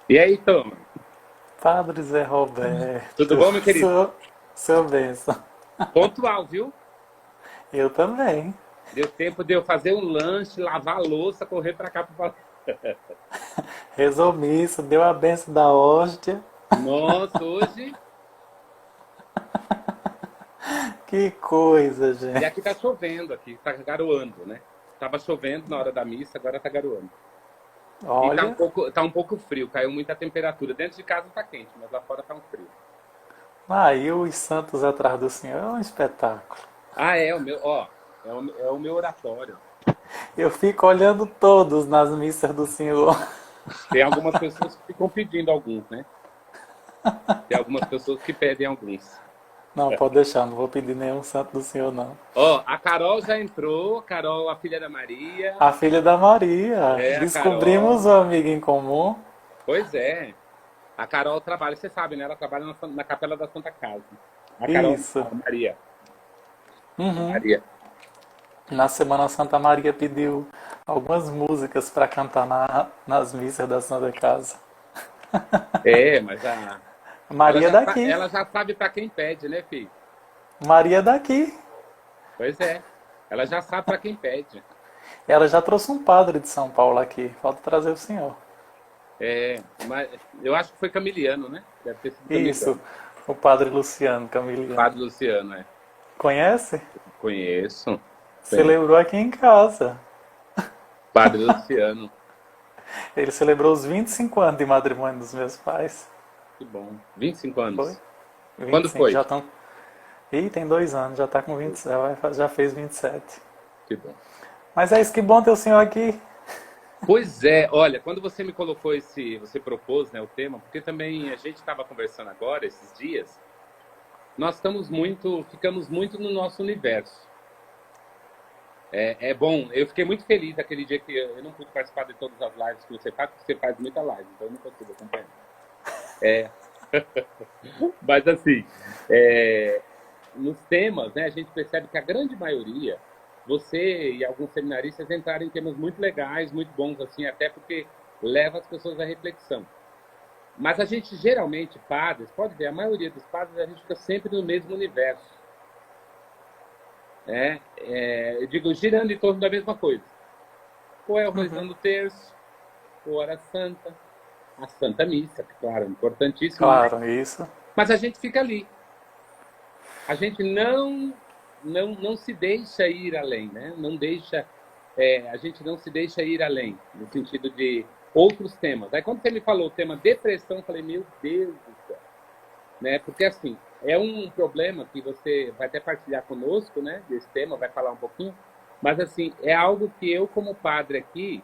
E aí, Tom? Padre Zé Roberto, Tudo bom, meu querido? seu bênção. Pontual, viu? Eu também. Deu tempo de eu fazer um lanche, lavar a louça, correr pra cá pra falar. Rezou missa, deu a benção da hóstia. Nossa, hoje. Que coisa, E gente. aqui tá chovendo, aqui tá garoando, né? Tava chovendo na hora da missa, agora tá garoando. E Olha, tá um pouco frio, caiu muita temperatura. Dentro de casa tá quente, mas lá fora tá um frio. aí os santos atrás do Senhor é um espetáculo. Ah, é o meu, ó, é o meu oratório. Eu fico olhando todos nas missas do Senhor. Tem algumas pessoas que ficam pedindo alguns, né? Tem algumas pessoas que pedem alguns. Não, pode deixar, não vou pedir nenhum santo do Senhor, não. Ó, a Carol já entrou, Carol, a filha da Maria. A filha da Maria. É, a Descobrimos Carol. um amigo em comum. Pois é. A Carol trabalha, você sabe, né? Ela trabalha na Capela da Santa Casa. A Carol, Isso. a Maria. A Uhum. Maria. Na Semana Santa Maria pediu algumas músicas para cantar nas missas da Santa Casa. É, mas a, Maria daqui. ela já sabe para quem pede, né, filho? Maria daqui. Pois é. Ela já sabe para quem pede. Ela já trouxe um padre de São Paulo aqui. Falta trazer o senhor. É, mas eu acho que foi Camiliano, né? Deve ter sido Isso, Camiliano. o padre Luciano Camiliano. Padre Luciano, é. Conhece? Conheço. Conheço. Celebrou aqui em casa. Padre Luciano. Ele celebrou os 25 anos de matrimônio dos meus pais. Que bom. 25 Foi? anos. Quando 25, foi? já estão. Ih, tem 2 anos, já está com 20, já fez 27. Que bom. Mas é isso, que bom ter o senhor aqui. Pois é, olha, quando você me colocou você propôs, né, o tema, porque também a gente estava conversando agora, esses dias, ficamos muito no nosso universo. É bom, eu fiquei muito feliz aquele dia que eu não pude participar de todas as lives que você faz, porque você faz muita live, então eu não consigo acompanhar. Mas assim, é, nos temas, né, a gente percebe que a grande maioria, você e alguns seminaristas entraram em temas muito legais, muito bons, assim, até porque leva as pessoas à reflexão. Mas a gente geralmente, padres, pode ver, a maioria dos padres, a gente fica sempre no mesmo universo. Né? Eu digo, girando em torno da mesma coisa. Ou é o rezando o terço, ou hora santa, a Santa Missa, que, claro, é importantíssimo, Claro, isso. mas a gente fica ali. A gente não se deixa ir além, né? Não deixa, a gente não se deixa ir além, no sentido de outros temas. Aí quando você me falou o tema depressão, eu falei, meu Deus do céu. Né? Porque assim, é um problema que você vai até partilhar conosco, né? Desse tema, vai falar um pouquinho. Mas assim, é algo que eu, como padre aqui,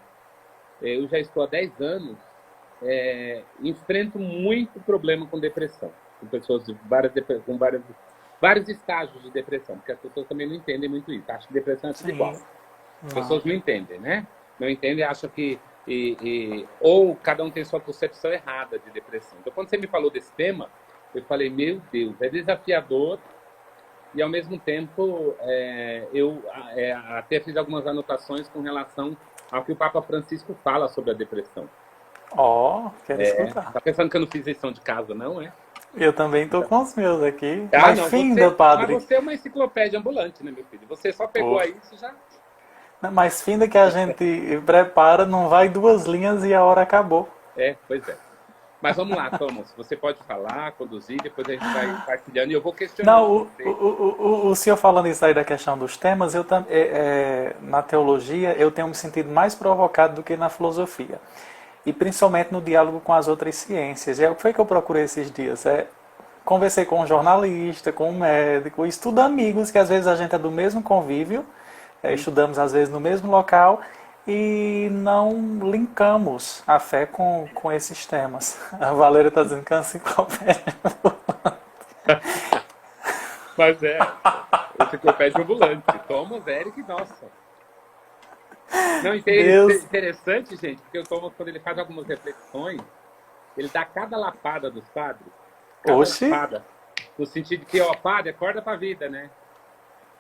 eu já estou há 10 anos, enfrento muito problema com depressão. Com pessoas com vários estágios de depressão, porque as pessoas também não entendem muito isso. Acham que depressão é tudo igual. Sim. As Não. pessoas não entendem, né? Não entendem, acham que. Ou cada um tem sua concepção errada de depressão. Então, quando você me falou desse tema, eu falei, meu Deus, é desafiador e, ao mesmo tempo, eu até fiz algumas anotações com relação ao que o Papa Francisco fala sobre a depressão. Ó, quero escutar. Tá pensando que eu não fiz lição de casa, não, é? Eu também tô com os meus aqui. Ah, Mas não, finda, mas padre. você é uma enciclopédia ambulante, né, meu filho? Você só pegou Pô. aí, você já. Mas finda que a gente prepara, não vai 2 linhas e a hora acabou. Pois é. Mas vamos lá, Thomas. Você pode falar, conduzir, depois a gente vai partilhando e eu vou questionando Não, você. o senhor falando isso aí da questão dos temas, na teologia eu tenho me sentido mais provocado do que na filosofia. E principalmente no diálogo com as outras ciências. E é o que foi que eu procurei esses dias. Conversei com um jornalista, com um médico, estudo amigos, que às vezes a gente é do mesmo convívio, estudamos às vezes no mesmo local e não linkamos a fé com esses temas. A Valéria está dizendo que é uma enciclopédia. Mas enciclopédia ambulante. Thomas, Eric, nossa. Não, Deus, interessante, gente, porque o Thomas, quando ele faz algumas reflexões, ele dá cada lapada dos padres, cada oxe, lapada, no sentido de que, ó, padre, acorda pra vida, né?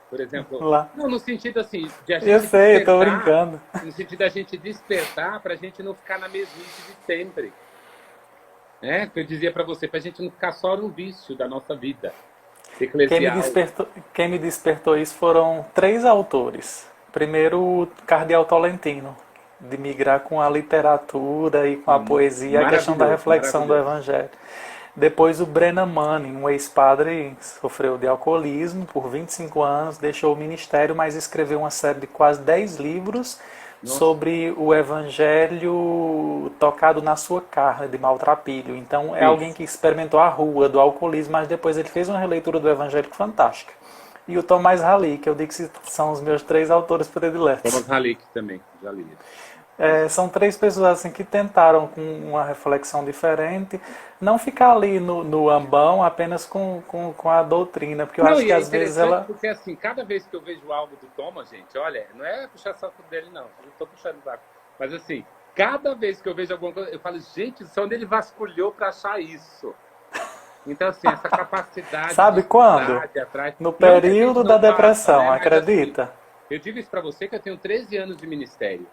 Por exemplo, lá. não, no sentido assim, de a Eu gente sei, eu tô despertar, brincando. no sentido da gente despertar para a gente não ficar na mesmice de sempre. Que eu dizia para você, para a gente não ficar só no vício da nossa vida Quem me eclesial. despertou, quem me despertou isso foram três autores. Primeiro, o Cardeal Tolentino, de migrar com a literatura e com a poesia, a questão da Maravilhoso, reflexão do maravilhoso. Evangelho. Depois, o Brennan Manning, um ex-padre, sofreu de alcoolismo por 25 anos, deixou o ministério, mas escreveu uma série de quase 10 livros Nossa, sobre o Evangelho tocado na sua carne, de maltrapilho. Então, é alguém fez. que experimentou a rua do alcoolismo, mas depois ele fez uma releitura do Evangelho fantástica. E o Tomás Halley, que eu digo que são os meus três autores prediletos. Thomas Halick também, já li. São três pessoas assim que tentaram com uma reflexão diferente, não ficar ali no ambão apenas com a doutrina, porque eu Não, acho e que é às vezes interessante ela... porque, assim, cada vez que eu vejo algo do Thomas, gente, olha, não é puxar saco dele, não. Eu não tô puxando saco. Mas, assim, cada vez que eu vejo alguma coisa, eu falo, gente, onde ele vasculhou para achar isso? Então, assim, essa capacidade de Sabe quando? estudar, de atrás. No Não que a gente período da não faça, depressão, né? Mas, assim, acredita? eu digo isso para você que eu tenho 13 anos de ministério.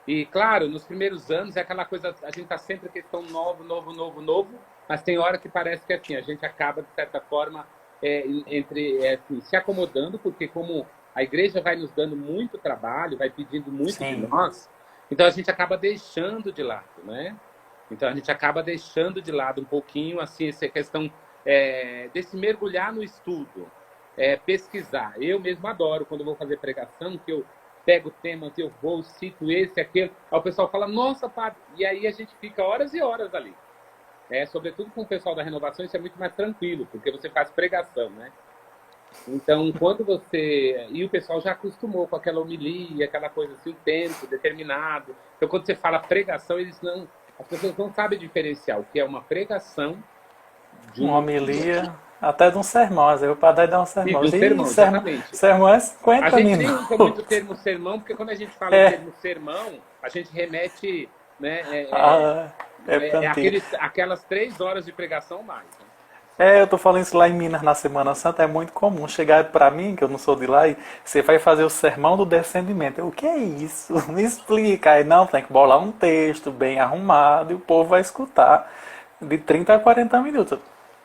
E, claro, nos primeiros anos é aquela coisa, a gente está sempre questão novo, novo, novo, novo, mas tem hora que parece que assim, a gente acaba, de certa forma, assim, se acomodando, porque como a igreja vai nos dando muito trabalho, vai pedindo muito de Sim. nós, então a gente acaba deixando de lado, né? Então a gente acaba deixando de lado um pouquinho, assim, essa questão desse mergulhar no estudo, pesquisar. Eu mesmo adoro quando eu vou fazer pregação, que eu pego temas, eu vou, cito esse, aquele. Aí o pessoal fala, nossa, padre. E aí a gente fica horas e horas ali. Sobretudo com o pessoal da renovação, isso é muito mais tranquilo, porque você faz pregação, né? Então, quando você. E o pessoal já acostumou com aquela homilia, aquela coisa assim, o tempo determinado. Então, quando você fala pregação, eles não. As pessoas não sabem diferenciar o que é uma pregação de Uma uma homilia, até de um sermão. Às vezes o padre dá um e sermão. de um E sermão, sermão, exatamente. sermão é A 50 gente nem usa muito o minutos. termo sermão, porque quando a gente fala o É, termo sermão, a gente remete, né, ah, é cantiga. aquelas 3 horas de pregação mais. Né? Eu tô falando isso lá em Minas na Semana Santa, é muito comum chegar pra mim, que eu não sou de lá, e você vai fazer o sermão do descendimento. O que é isso? Me explica. Aí não, tem que bolar um texto bem arrumado e o povo vai escutar de 30 a 40 minutos.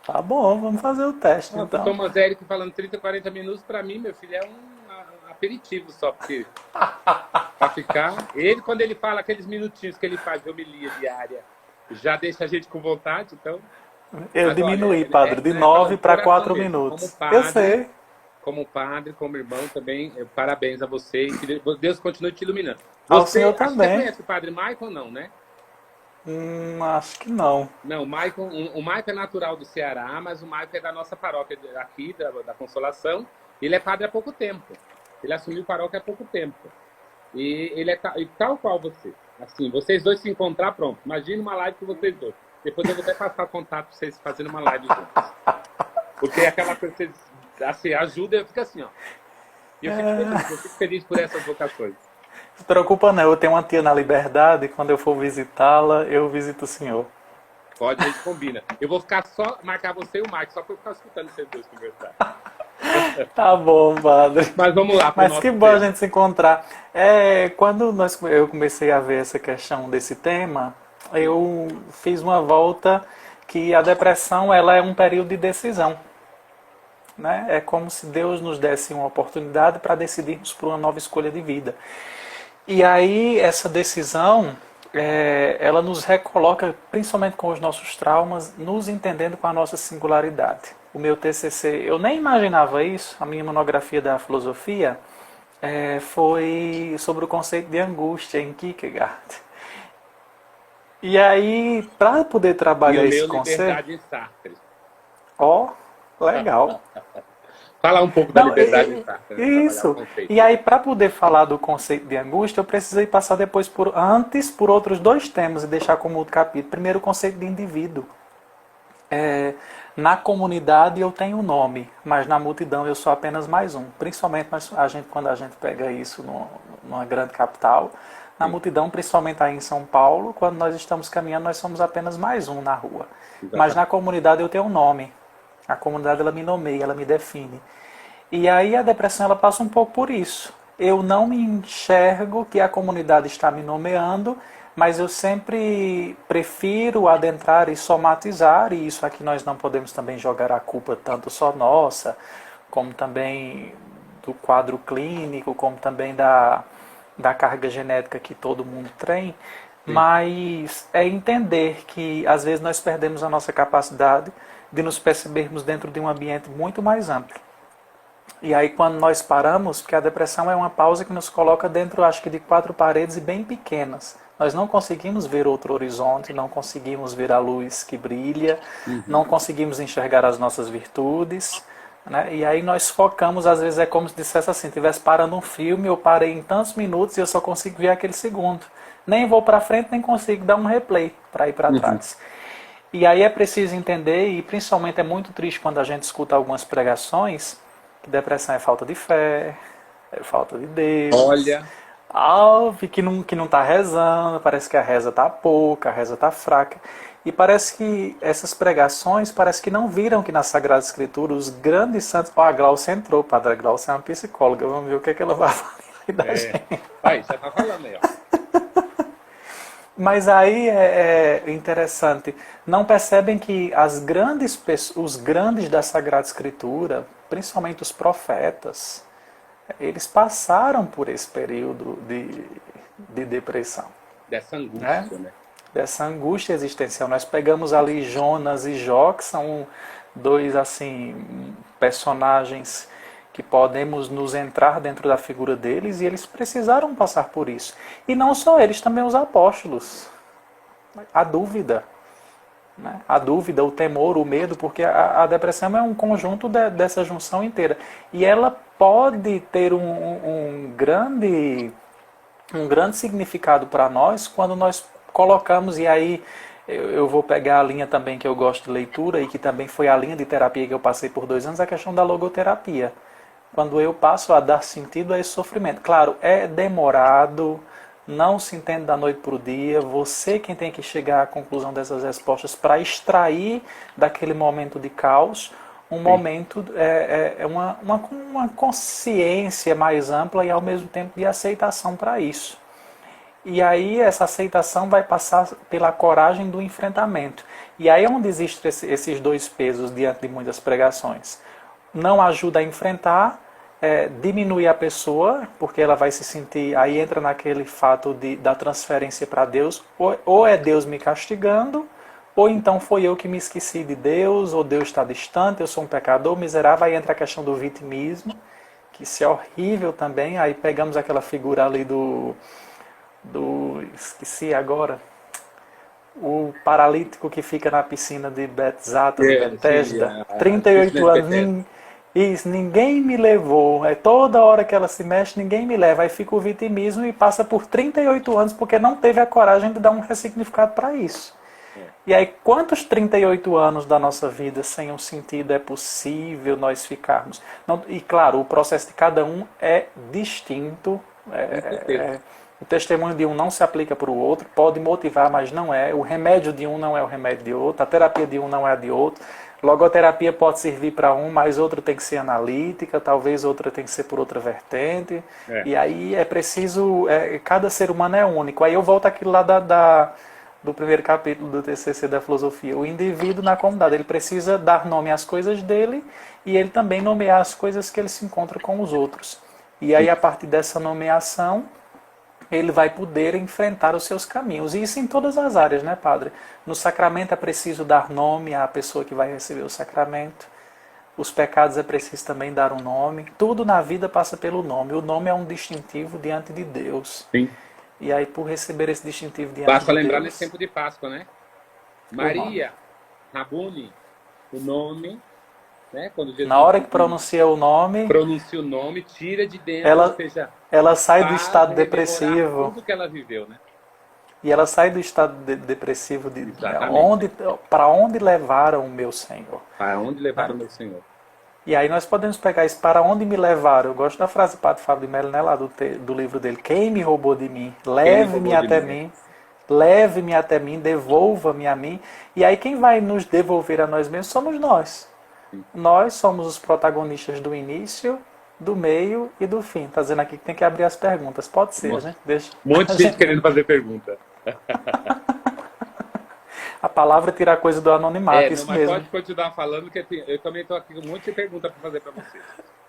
Tá bom, vamos fazer o teste Nossa, o então. Thomas Eric falando 30, 40 minutos, para mim, meu filho, é um aperitivo só, porque para ficar. Ele, quando ele fala aqueles minutinhos que ele faz de homilia diária, já deixa a gente com vontade, então. Eu Mas olha, diminuí, padre, de falando 9 de para coração 4 mesmo, minutos. Eu sei. como padre, como irmão também, parabéns a você e que Deus continue te iluminando. Ao senhor Você, acho que você também. conhece o padre Michael, não, né? Acho que não. Não, o Michael é natural do Ceará, mas o Michael é da nossa paróquia aqui, da Consolação. Ele é padre há pouco tempo. Ele assumiu paróquia há pouco tempo. E ele é tal qual você. Assim, vocês dois se encontrar, pronto. Imagina uma live com vocês dois. Depois eu vou até passar o contato para vocês fazendo uma live juntos. Porque é aquela coisa que vocês assim, ajuda, eu fico assim, ó. E eu fico feliz por essas vocações. Não se preocupa não, eu tenho uma tia na Liberdade, quando eu for visitá-la, eu visito o senhor. Pode, a gente combina. Eu vou ficar só, marcar você e o Mike, só para eu ficar escutando vocês dois conversar. Tá bom, padre. Mas vamos lá para o Mas nosso que bom a tema. gente se encontrar. Quando eu comecei a ver essa questão desse tema, eu fiz uma volta que a depressão ela é um período de decisão. Né? É como se Deus nos desse uma oportunidade para decidirmos por uma nova escolha de vida. E aí essa decisão, ela nos recoloca, principalmente com os nossos traumas, nos entendendo com a nossa singularidade. O meu TCC, eu nem imaginava isso, a minha monografia da filosofia foi sobre o conceito de angústia em Kierkegaard. E aí, para poder E trabalhar o esse meu conceito, Liberdade em Sartre. legal. Falar um pouco da Não, liberdade em Sartre, né? Trabalhar o isso. conceito. E aí, para poder falar do conceito de angústia, eu precisei passar depois antes por outros dois temas e deixar como outro capítulo. Primeiro, o conceito de indivíduo. Na comunidade eu tenho um nome, mas na multidão eu sou apenas mais um. Principalmente quando a gente pega isso numa grande capital, na Sim, multidão, principalmente aí em São Paulo, quando nós estamos caminhando, nós somos apenas mais um na rua. Mas na exatamente. comunidade eu tenho um nome. A comunidade ela me nomeia, ela me define. E aí a depressão ela passa um pouco por isso. Eu não me enxergo que a comunidade está me nomeando, mas eu sempre prefiro adentrar e somatizar, e isso aqui nós não podemos também jogar a culpa tanto só nossa, como também do quadro clínico, como também da carga genética que todo mundo tem, mas é entender que às vezes nós perdemos a nossa capacidade de nos percebermos dentro de um ambiente muito mais amplo. E aí quando nós paramos, porque a depressão é uma pausa que nos coloca dentro, acho que de 4 paredes e bem pequenas. Nós não conseguimos ver outro horizonte, não conseguimos ver a luz que brilha, não conseguimos enxergar as nossas virtudes, né? E aí nós focamos, às vezes é como se dissesse assim, estivesse parando um filme, eu parei em tantos minutos e eu só consigo ver aquele segundo. Nem vou para frente, nem consigo dar um replay para ir para trás. E aí é preciso entender, e principalmente é muito triste quando a gente escuta algumas pregações, que depressão é falta de fé, é falta de Deus. Olha, Que não está rezando, parece que a reza está pouca, a reza está fraca. E parece que essas pregações, parece que não viram que na Sagrada Escritura os grandes santos... Ó, a Glaucia entrou, Padre Glaucia é uma psicóloga, vamos ver o que, é que ela vai falar da gente. Aí, já tá falando aí, ó. Mas aí é interessante, não percebem que os grandes da Sagrada Escritura, principalmente os profetas, eles passaram por esse período de depressão. Dessa angústia, né? Dessa angústia existencial. Nós pegamos ali Jonas e Jó, que são dois assim personagens que podemos nos entrar dentro da figura deles, e eles precisaram passar por isso. E não só eles, também os apóstolos. A dúvida, né? A dúvida, o temor, o medo, porque a depressão é um conjunto dessa junção inteira. E ela pode ter um grande significado para nós quando nós colocamos, e aí eu vou pegar a linha também que eu gosto de leitura e que também foi a linha de terapia que eu passei por 2 anos, a questão da logoterapia. Quando eu passo a dar sentido a esse sofrimento. Claro, é demorado, não se entende da noite para o dia, você quem tem que chegar à conclusão dessas respostas para extrair daquele momento de caos um momento, uma consciência mais ampla e ao mesmo tempo de aceitação para isso. E aí essa aceitação vai passar pela coragem do enfrentamento. E aí é onde existem esses 2 pesos diante de muitas pregações. Não ajuda a enfrentar, diminui a pessoa, porque ela vai se sentir, aí entra naquele fato da transferência para Deus, ou é Deus me castigando, ou então foi eu que me esqueci de Deus, ou Deus está distante, eu sou um pecador miserável, aí entra a questão do vitimismo, que isso é horrível também, aí pegamos aquela figura ali esqueci agora, o paralítico que fica na piscina de Betzata, de Betesda, 38 anos, ninguém me levou, toda hora que ela se mexe, ninguém me leva, aí fica o vitimismo e passa por 38 anos porque não teve a coragem de dar um ressignificado para isso. E aí, quantos 38 anos da nossa vida sem um sentido é possível nós ficarmos? E claro, o processo de cada um é distinto, o testemunho de um não se aplica para o outro, pode motivar, mas não é. O remédio de um não é o remédio de outro, a terapia de um não é a de outro. Logoterapia pode servir para um, mas outro tem que ser analítica, talvez outra tem que ser por outra vertente. E aí é preciso, cada ser humano é único. Aí eu volto àquilo lá do primeiro capítulo do TCC da filosofia. O indivíduo na comunidade, ele precisa dar nome às coisas dele e ele também nomear as coisas que ele se encontra com os outros. E aí a partir dessa nomeação, ele vai poder enfrentar os seus caminhos. E isso em todas as áreas, né, Padre? No sacramento é preciso dar nome à pessoa que vai receber o sacramento. Os pecados é preciso também dar um nome. Tudo na vida passa pelo nome. O nome é um distintivo diante de Deus. Sim. E aí, por receber esse distintivo diante de Deus... Basta lembrar nesse tempo de Páscoa, né? Maria, Rabuni, o nome... Né? Quando Jesus na hora que pronuncia o nome, tira de dentro, ou seja, ela sai do estado depressivo. Tudo que ela viveu, né? E ela sai do estado depressivo para onde levaram o meu Senhor. Para onde levaram o meu Senhor. E aí nós podemos pegar isso, para onde me levaram. Eu gosto da frase do Padre Fábio de Mello, né, lá do livro dele. Quem me roubou de mim? Leve-me até mim. Leve-me até mim, devolva-me a mim. E aí quem vai nos devolver a nós mesmos somos nós. Nós somos os protagonistas do início, do meio e do fim. Está dizendo aqui que tem que abrir as perguntas. Pode ser, né? Deixa. Um monte de gente querendo fazer pergunta. A palavra tira a coisa do anonimato, Não, isso mas mesmo. pode continuar falando, que eu também estou aqui com um monte de perguntas para fazer para você.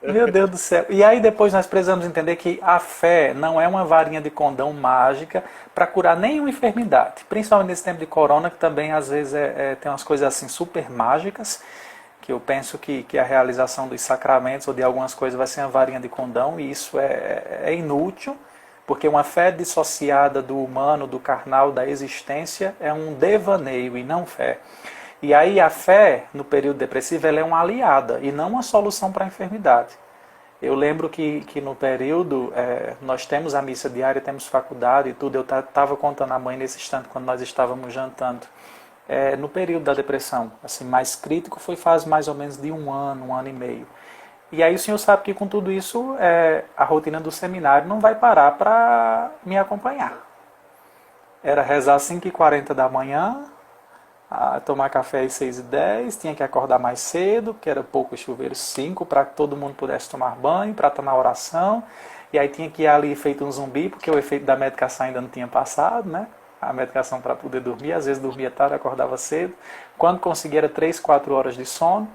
Meu Deus do céu. E aí depois nós precisamos entender que a fé não é uma varinha de condão mágica para curar nenhuma enfermidade. Principalmente nesse tempo de corona, que também às vezes tem umas coisas assim super mágicas, que eu penso que a realização dos sacramentos ou de algumas coisas vai ser uma varinha de condão, e isso é inútil, porque uma fé dissociada do humano, do carnal, da existência, é um devaneio e não fé. E aí a fé, no período depressivo, ela é uma aliada e não uma solução para a enfermidade. Eu lembro que no período, nós temos a missa diária, temos faculdade e tudo. Eu estava contando à mãe nesse instante, quando nós estávamos jantando. No período da depressão, assim, mais crítico, foi faz mais ou menos de um ano e meio. E aí o senhor sabe que com tudo isso, a rotina do seminário não vai parar para me acompanhar. Era rezar às 5h40 da manhã, tomar café às 6h10, tinha que acordar mais cedo, porque era pouco chuveiro 5, para que todo mundo pudesse tomar banho, para estar na oração. E aí tinha que ir ali feito um zumbi, porque o efeito da medicação ainda não tinha passado, né? A medicação para poder dormir, às vezes dormia tarde, acordava cedo. Quando conseguia era 3, 4 horas de sono.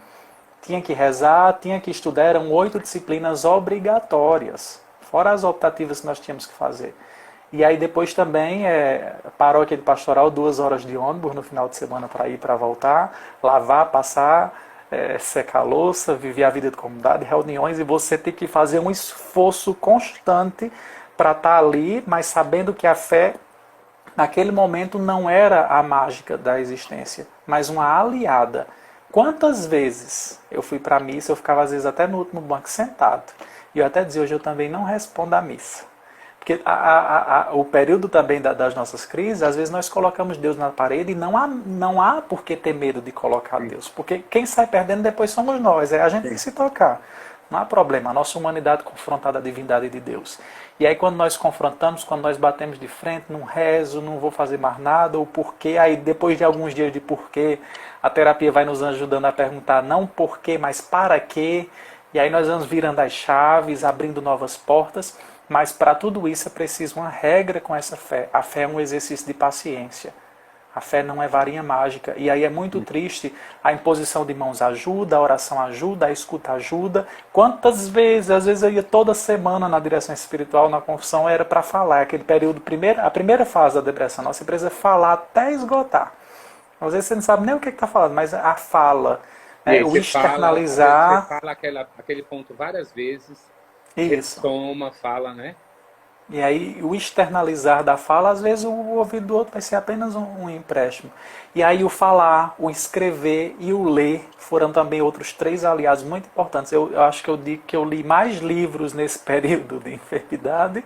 Tinha que rezar, tinha que estudar, eram 8 disciplinas obrigatórias, fora as optativas que nós tínhamos que fazer. E aí depois também paróquia de pastoral, 2 horas de ônibus no final de semana para ir para voltar, lavar, passar, secar a louça, viver a vida de comunidade, reuniões, e você tem que fazer um esforço constante para estar ali, mas sabendo que a fé naquele momento não era a mágica da existência, mas uma aliada. Quantas vezes eu fui para a missa, eu ficava às vezes até no último banco sentado, e eu até dizia, hoje eu também não respondo à missa. Porque o período também das nossas crises, às vezes nós colocamos Deus na parede e não há por que ter medo de colocar Deus. Porque quem sai perdendo depois somos nós, é a gente que se tocar. Não há problema, a nossa humanidade confrontada à divindade de Deus. E aí quando nós confrontamos, quando nós batemos de frente, não rezo, não vou fazer mais nada, o porquê, aí depois de alguns dias de porquê, a terapia vai nos ajudando a perguntar não porquê, mas para quê. E aí nós vamos virando as chaves, abrindo novas portas. Mas para tudo isso é preciso uma regra com essa fé. A fé é um exercício de paciência. A fé não é varinha mágica. E aí é muito triste, a imposição de mãos ajuda, a oração ajuda, a escuta ajuda. Quantas vezes, às vezes eu ia toda semana na direção espiritual, na confissão, era para falar. Aquele período, a primeira fase da depressão, você precisa falar até esgotar. Às vezes você não sabe nem o que está falando, mas a fala, o externalizar. Você fala aquele ponto várias vezes. Isso. Toma, fala, né? E aí o externalizar da fala, às vezes o ouvido do outro vai ser apenas um empréstimo. E aí o falar, o escrever e o ler foram também outros 3 aliados muito importantes. Eu acho que eu digo que eu li mais livros nesse período de enfermidade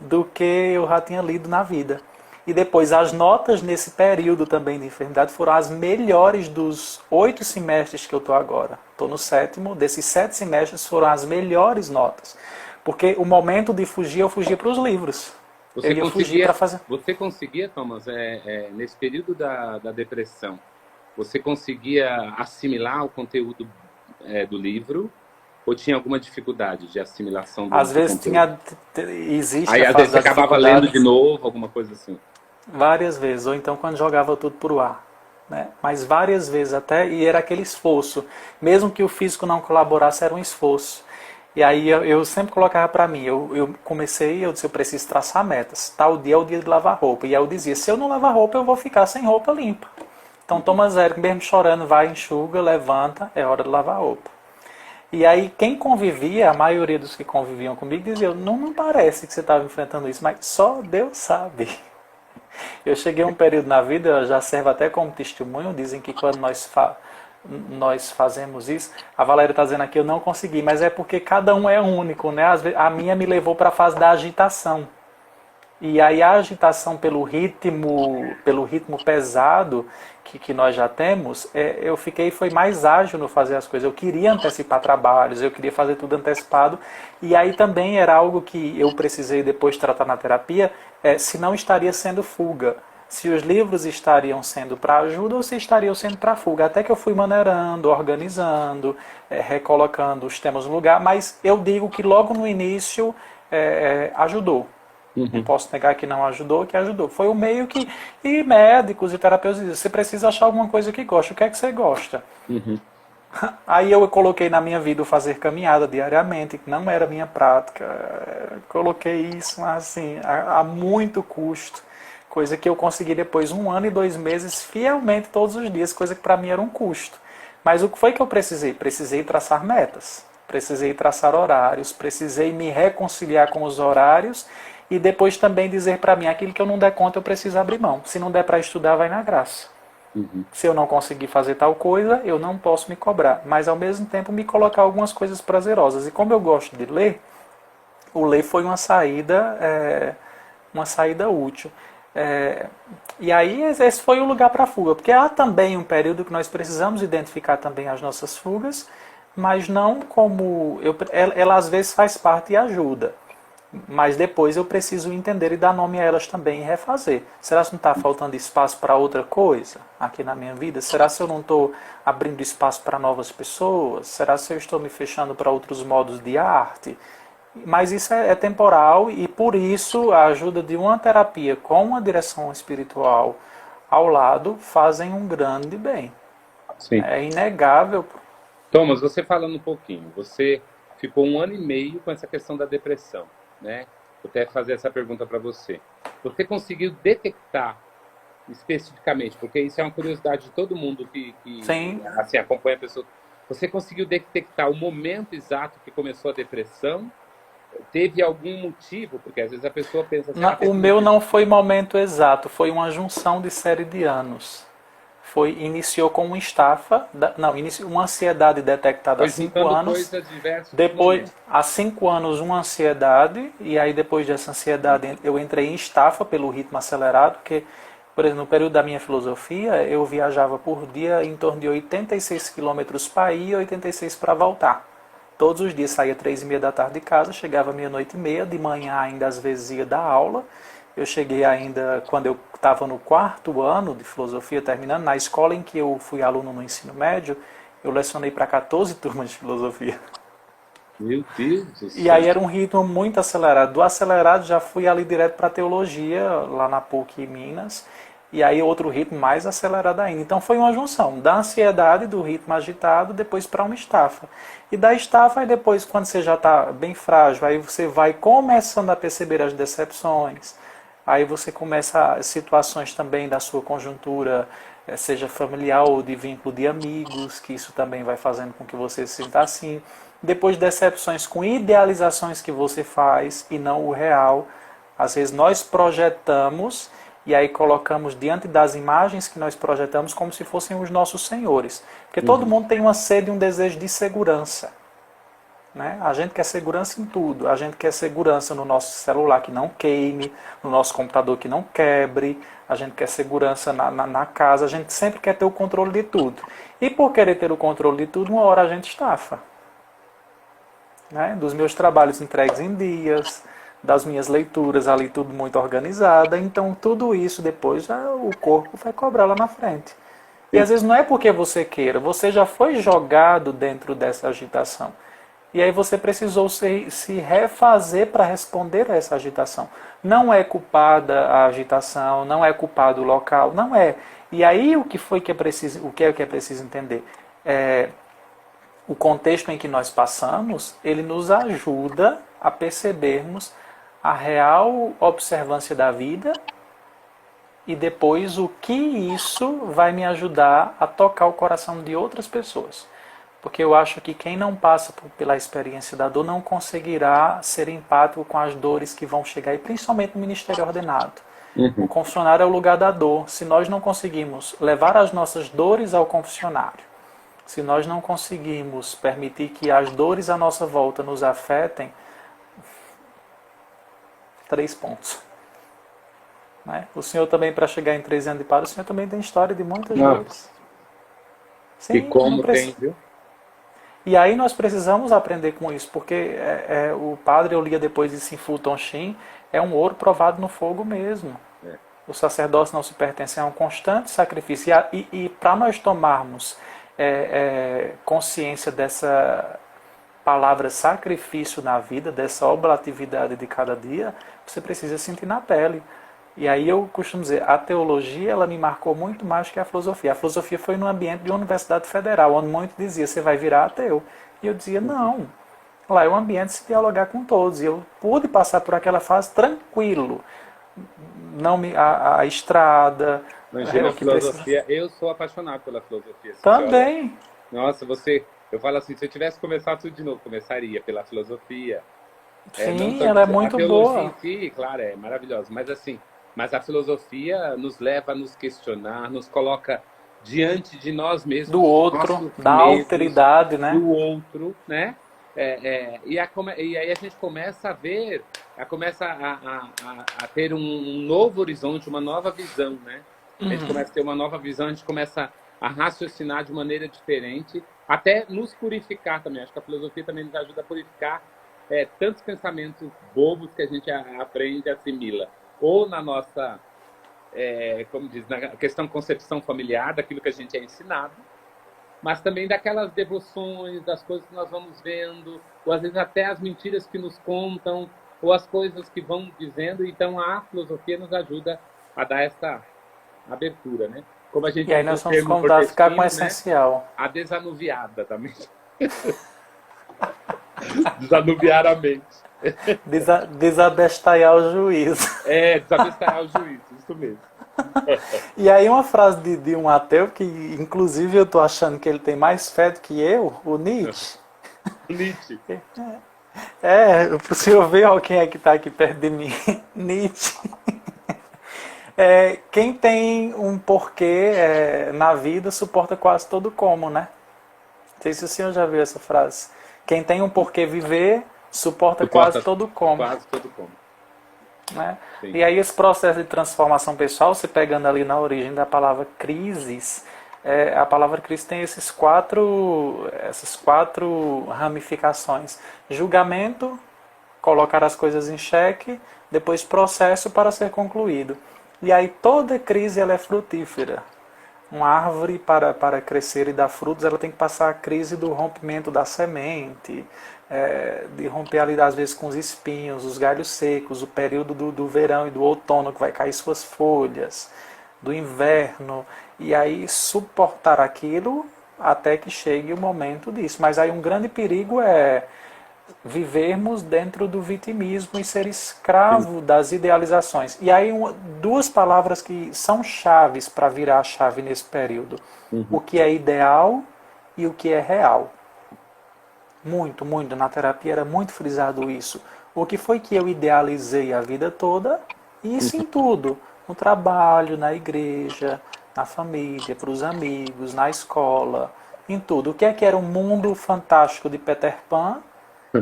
do que eu já tinha lido na vida. E depois as notas nesse período também de enfermidade foram as melhores dos 8 semestres que eu estou agora. Estou no 7º, desses 7 semestres foram as melhores notas. Porque o momento de fugir, eu fugia para os livros. Você conseguia, Thomas, nesse período da depressão, você conseguia assimilar o conteúdo do livro? Ou tinha alguma dificuldade de assimilação do Às vezes conteúdo? existe Aí, a às fase vezes, você da acabava dificuldade. lendo de novo, alguma coisa assim. Várias vezes, ou então quando jogava tudo por o ar. Né? Mas várias vezes até, e era aquele esforço. Mesmo que o físico não colaborasse, era um esforço. E aí eu sempre colocava para mim, eu disse, eu preciso traçar metas. Tal dia é o dia de lavar roupa. E aí eu dizia, se eu não lavar roupa, eu vou ficar sem roupa limpa. Então toma 0, mesmo chorando, vai, enxuga, levanta, é hora de lavar roupa. E aí quem convivia, a maioria dos que conviviam comigo, dizia, não parece que você estava enfrentando isso, mas só Deus sabe. Eu cheguei a um período na vida, já serve até como testemunho, dizem que quando nós fazemos isso, a Valéria está dizendo aqui, eu não consegui, mas é porque cada um é único, né? Às vezes, a minha me levou para a fase da agitação. E aí a agitação pelo ritmo pesado que nós já temos, foi mais ágil no fazer as coisas. Eu queria antecipar trabalhos, eu queria fazer tudo antecipado. E aí também era algo que eu precisei depois tratar na terapia, se não estaria sendo fuga. Se os livros estariam sendo para ajuda ou se estariam sendo para fuga. Até que eu fui maneirando, organizando, recolocando os temas no lugar. Mas eu digo que logo no início ajudou. Não Uhum. posso negar que não ajudou, que ajudou. Foi o meio que... E médicos e terapeutas dizem, você precisa achar alguma coisa que gosta. O que é que você gosta? Uhum. Aí eu coloquei na minha vida o fazer caminhada diariamente, que não era minha prática. Coloquei isso assim, a muito custo. Coisa que eu consegui depois 1 ano e 2 meses fielmente todos os dias, coisa que para mim era um custo. Mas o que foi que eu precisei? Precisei traçar metas, precisei traçar horários, precisei me reconciliar com os horários e depois também dizer para mim, aquilo que eu não der conta eu preciso abrir mão. Se não der para estudar, vai na graça. Uhum. Se eu não conseguir fazer tal coisa, eu não posso me cobrar. Mas ao mesmo tempo me colocar algumas coisas prazerosas. E como eu gosto de ler, o ler foi uma saída útil. É, e aí esse foi o lugar para a fuga, porque há também um período que nós precisamos identificar também as nossas fugas, mas não como ela às vezes faz parte e ajuda. Mas depois eu preciso entender e dar nome a elas também e refazer. Será que não está faltando espaço para outra coisa aqui na minha vida? Será que eu não estou abrindo espaço para novas pessoas? Será que eu estou me fechando para outros modos de arte? Mas isso é temporal e por isso a ajuda de uma terapia com uma direção espiritual ao lado fazem um grande bem. Sim. É inegável. Thomas, você falando um pouquinho, você ficou 1 ano e meio com essa questão da depressão, né? Vou até fazer essa pergunta para você. Você conseguiu detectar especificamente, porque isso é uma curiosidade de todo mundo que Sim, assim, acompanha a pessoa. Você conseguiu detectar o momento exato que começou a depressão? Teve algum motivo? Porque às vezes a pessoa pensa assim, o teve um meu motivo. não foi momento exato, foi uma junção de série de anos. Iniciou com uma estafa, não, iniciou uma ansiedade detectada há Foi 5 juntando anos, coisas diversos depois, momentos. há 5 anos, uma ansiedade, e aí depois dessa ansiedade eu entrei em estafa pelo ritmo acelerado, porque, por exemplo, no período da minha filosofia, eu viajava por dia em torno de 86 quilômetros para ir e 86 para voltar. Todos os dias saía 3h30 da tarde de casa, chegava meia-noite e meia, de manhã ainda às vezes ia dar aula. Eu cheguei ainda, quando eu estava no 4º ano de filosofia, terminando, na escola em que eu fui aluno no ensino médio, eu lecionei para 14 turmas de filosofia. Meu Deus do E céu. aí era um ritmo muito acelerado. Do acelerado já fui ali direto para teologia, lá na PUC Minas. E aí outro ritmo mais acelerado ainda. Então foi uma junção da ansiedade, do ritmo agitado, depois para uma estafa. E da estafa, aí depois, quando você já está bem frágil, aí você vai começando a perceber as decepções. Aí você começa situações também da sua conjuntura, seja familiar ou de vínculo de amigos, que isso também vai fazendo com que você se sinta assim. Depois decepções com idealizações que você faz e não o real. Às vezes nós projetamos e aí colocamos diante das imagens que nós projetamos como se fossem os nossos senhores. Porque todo Uhum. mundo tem uma sede e um desejo de segurança. Né? A gente quer segurança em tudo. A gente quer segurança no nosso celular que não queime, no nosso computador que não quebre. A gente quer segurança na casa. A gente sempre quer ter o controle de tudo. E por querer ter o controle de tudo, uma hora a gente estafa. Né? Dos meus trabalhos entregues em dias, das minhas leituras ali tudo muito organizada. Então tudo isso depois o corpo vai cobrar lá na frente. E Sim. às vezes não é porque você queira, você já foi jogado dentro dessa agitação. E aí você precisou se refazer para responder a essa agitação. Não é culpada a agitação, não é culpado o local, não é. E aí o que foi que é preciso, o que é preciso entender? O contexto em que nós passamos, ele nos ajuda a percebermos a real observância da vida e depois o que isso vai me ajudar a tocar o coração de outras pessoas. Porque eu acho que quem não passa pela experiência da dor não conseguirá ser empático com as dores que vão chegar, e principalmente no ministério ordenado. O Uhum. confessionário é o lugar da dor. Se nós não conseguimos levar as nossas dores ao confessionário, se nós não conseguimos permitir que as dores à nossa volta nos afetem, 3 pontos. Né? O Senhor também, para chegar em 13 anos de paz, o Senhor também tem história de muitas Nossa. dores. E Sim, não como tem, precisa. viu? E aí nós precisamos aprender com isso, porque o padre, eu lia depois de Fulton Sheen, é um ouro provado no fogo mesmo. É. O sacerdócio não se pertence a um constante sacrifício. E para nós tomarmos consciência palavra sacrifício na vida, dessa oblatividade de cada dia, você precisa sentir na pele. E aí eu costumo dizer, a teologia ela me marcou muito mais que a filosofia. A filosofia foi no ambiente de uma universidade federal, onde muito dizia, você vai virar ateu. E eu dizia, não, lá é um ambiente de se dialogar com todos. E eu pude passar por aquela fase tranquilo. Não me, a estrada... Imagina a filosofia. Eu sou apaixonado pela filosofia. Também. Nossa, eu falo assim, se eu tivesse começado tudo de novo, começaria pela filosofia. Sim, ela é muito boa. Em si, claro, é maravilhosa, mas assim, mas a filosofia nos leva a nos questionar, nos coloca diante de nós mesmos, do outro, da alteridade, né? Do outro, né? E aí a gente começa a ver, começa a ter um novo horizonte, uma nova visão, né? A gente começa a ter uma nova visão, a gente começa a raciocinar de maneira diferente, até nos purificar também. Acho que a filosofia também nos ajuda a purificar tantos pensamentos bobos que a gente aprende e assimila. Ou na nossa, como diz, na questão de concepção familiar, daquilo que a gente é ensinado, mas também daquelas devoções, das coisas que nós vamos vendo, ou às vezes até as mentiras que nos contam, ou as coisas que vão dizendo. Então a filosofia nos ajuda a dar essa abertura, né? Como a gente e aí nós vamos contar a ficar com o essencial. Né? A desanuviada também. Desanuviar a mente. Desabestalhar o juízo. Desabestalhar o juízo, isso mesmo. E aí uma frase de um ateu, que inclusive eu tô achando que ele tem mais fé do que eu, o Nietzsche. Nietzsche. Pro senhor ver quem é que está aqui perto de mim. Nietzsche. Quem tem um porquê na vida suporta quase todo como, né? Não sei se o senhor já viu essa frase. Quem tem um porquê viver suporta quase todo como. Quase todo como. Né? E aí esse processo de transformação pessoal, você pegando ali na origem da palavra crises, a palavra crise tem essas quatro ramificações. Julgamento, colocar as coisas em xeque, depois processo para ser concluído. E aí toda crise ela é frutífera. Uma árvore para crescer e dar frutos, ela tem que passar a crise do rompimento da semente, de romper ali às vezes com os espinhos, os galhos secos, o período do verão e do outono que vai cair suas folhas, do inverno, e aí suportar aquilo até que chegue o momento disso. Mas aí um grande perigo é vivermos dentro do vitimismo e ser escravo das idealizações. E aí duas palavras que são chaves para virar a chave nesse período. O que é ideal e o que é real. Muito, muito. Na terapia era muito frisado isso. O que foi que eu idealizei a vida toda? E isso em tudo. No trabalho, na igreja, na família, para os amigos, na escola, em tudo. O que era um mundo fantástico de Peter Pan?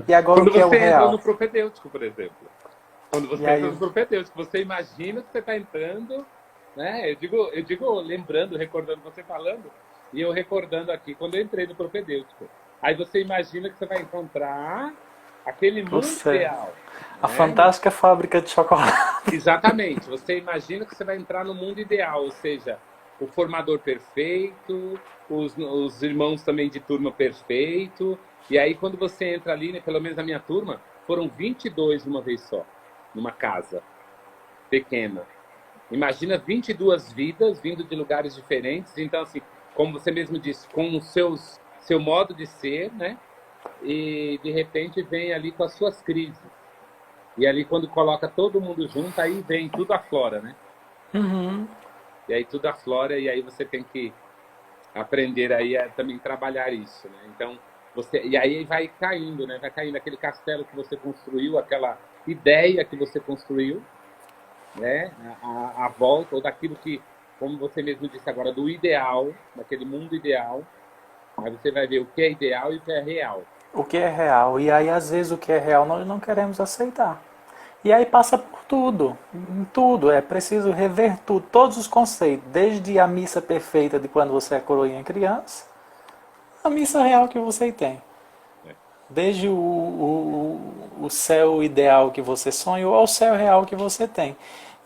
E agora quando o que é o real? Quando você entra no propedêutico, por exemplo. Quando você entra no propedêutico, você imagina que você está entrando, né? Eu digo lembrando, recordando você falando, e eu recordando aqui, quando eu entrei no propedêutico. Aí você imagina que você vai encontrar aquele mundo ideal. A fantástica fábrica de chocolate. Exatamente. Você imagina que você vai entrar no mundo ideal, ou seja, o formador perfeito, os irmãos também de turma perfeito. E aí, quando você entra ali, né, pelo menos na minha turma, foram 22 de uma vez só, numa casa pequena. Imagina 22 vidas vindo de lugares diferentes. Então, assim, como você mesmo disse, com o seu modo de ser, né? E, de repente, vem ali com as suas crises. E ali, quando coloca todo mundo junto, aí vem tudo aflora, né? E aí tudo aflora, e aí você tem que aprender aí a também trabalhar isso, né? Então, e aí vai caindo, né? Vai caindo aquele castelo que você construiu, aquela ideia que você construiu, né? A volta, ou daquilo que, como você mesmo disse agora, do ideal, daquele mundo ideal. Aí você vai ver o que é ideal e o que é real. O que é real. E aí, às vezes, o que é real nós não queremos aceitar. E aí passa por tudo. Em tudo. É preciso rever tudo. Todos os conceitos. Desde a missa perfeita de quando você é coroinha criança, a missa real que você tem. Desde o céu ideal que você sonhou ao céu real que você tem.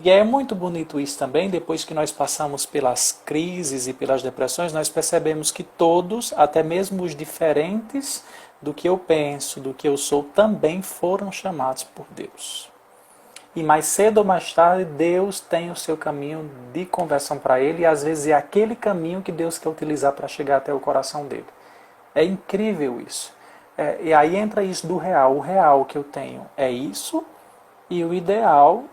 E é muito bonito isso também, depois que nós passamos pelas crises e pelas depressões, nós percebemos que todos, até mesmo os diferentes do que eu penso, do que eu sou, também foram chamados por Deus. E mais cedo ou mais tarde, Deus tem o seu caminho de conversão para ele, e às vezes é aquele caminho que Deus quer utilizar para chegar até o coração dele. É incrível isso. E aí entra isso do real. O real que eu tenho é isso, e o ideal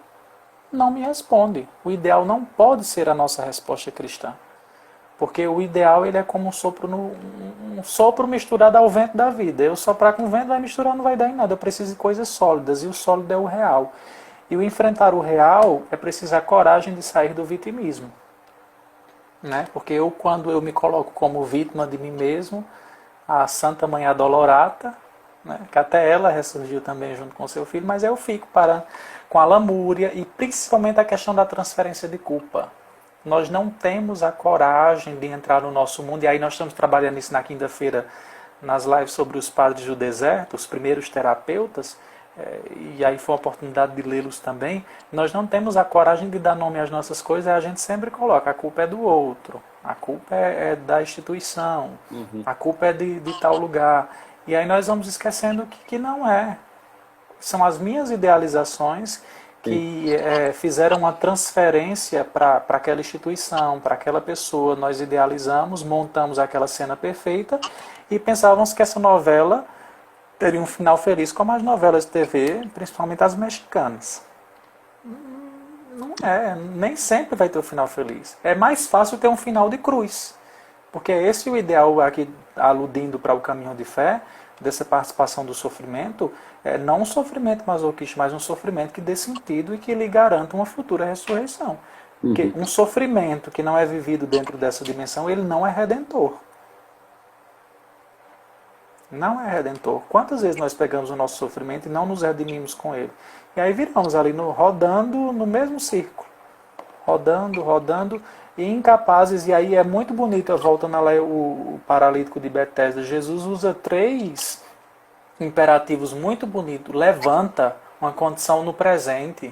não me responde. O ideal não pode ser a nossa resposta cristã. Porque o ideal ele é como um sopro misturado ao vento da vida. Eu soprar com o vento, vai misturar, não vai dar em nada. Eu preciso de coisas sólidas, e o sólido é o real. E o enfrentar o real é precisar coragem de sair do vitimismo. Né? Porque quando eu me coloco como vítima de mim mesmo, a Santa Mãe Adolorata, né? Que até ela ressurgiu também junto com seu filho, mas eu fico com a lamúria e principalmente a questão da transferência de culpa. Nós não temos a coragem de entrar no nosso mundo, e aí nós estamos trabalhando isso na quinta-feira nas lives sobre os padres do deserto, os primeiros terapeutas, e aí foi a oportunidade de lê-los também. Nós não temos a coragem de dar nome às nossas coisas, a gente sempre coloca, a culpa é do outro, a culpa é da instituição, a culpa é de tal lugar. E aí nós vamos esquecendo que não é. São as minhas idealizações que fizeram uma transferência para aquela instituição, para aquela pessoa. Nós idealizamos, montamos aquela cena perfeita e pensávamos que essa novela teria um final feliz, como as novelas de TV, principalmente as mexicanas. Não é, nem sempre vai ter um final feliz. É mais fácil ter um final de cruz, porque esse é o ideal aqui, aludindo para o caminho de fé, dessa participação do sofrimento, não um sofrimento masoquista, mas um sofrimento que dê sentido e que lhe garanta uma futura ressurreição. Porque um sofrimento que não é vivido dentro dessa dimensão, ele não é redentor. Não é redentor. Quantas vezes nós pegamos o nosso sofrimento e não nos redimimos com ele? E aí viramos ali rodando no mesmo círculo. Rodando, e incapazes. E aí é muito bonito, voltando a ler o paralítico de Betesda. Jesus usa 3 imperativos muito bonitos. Levanta, uma condição no presente.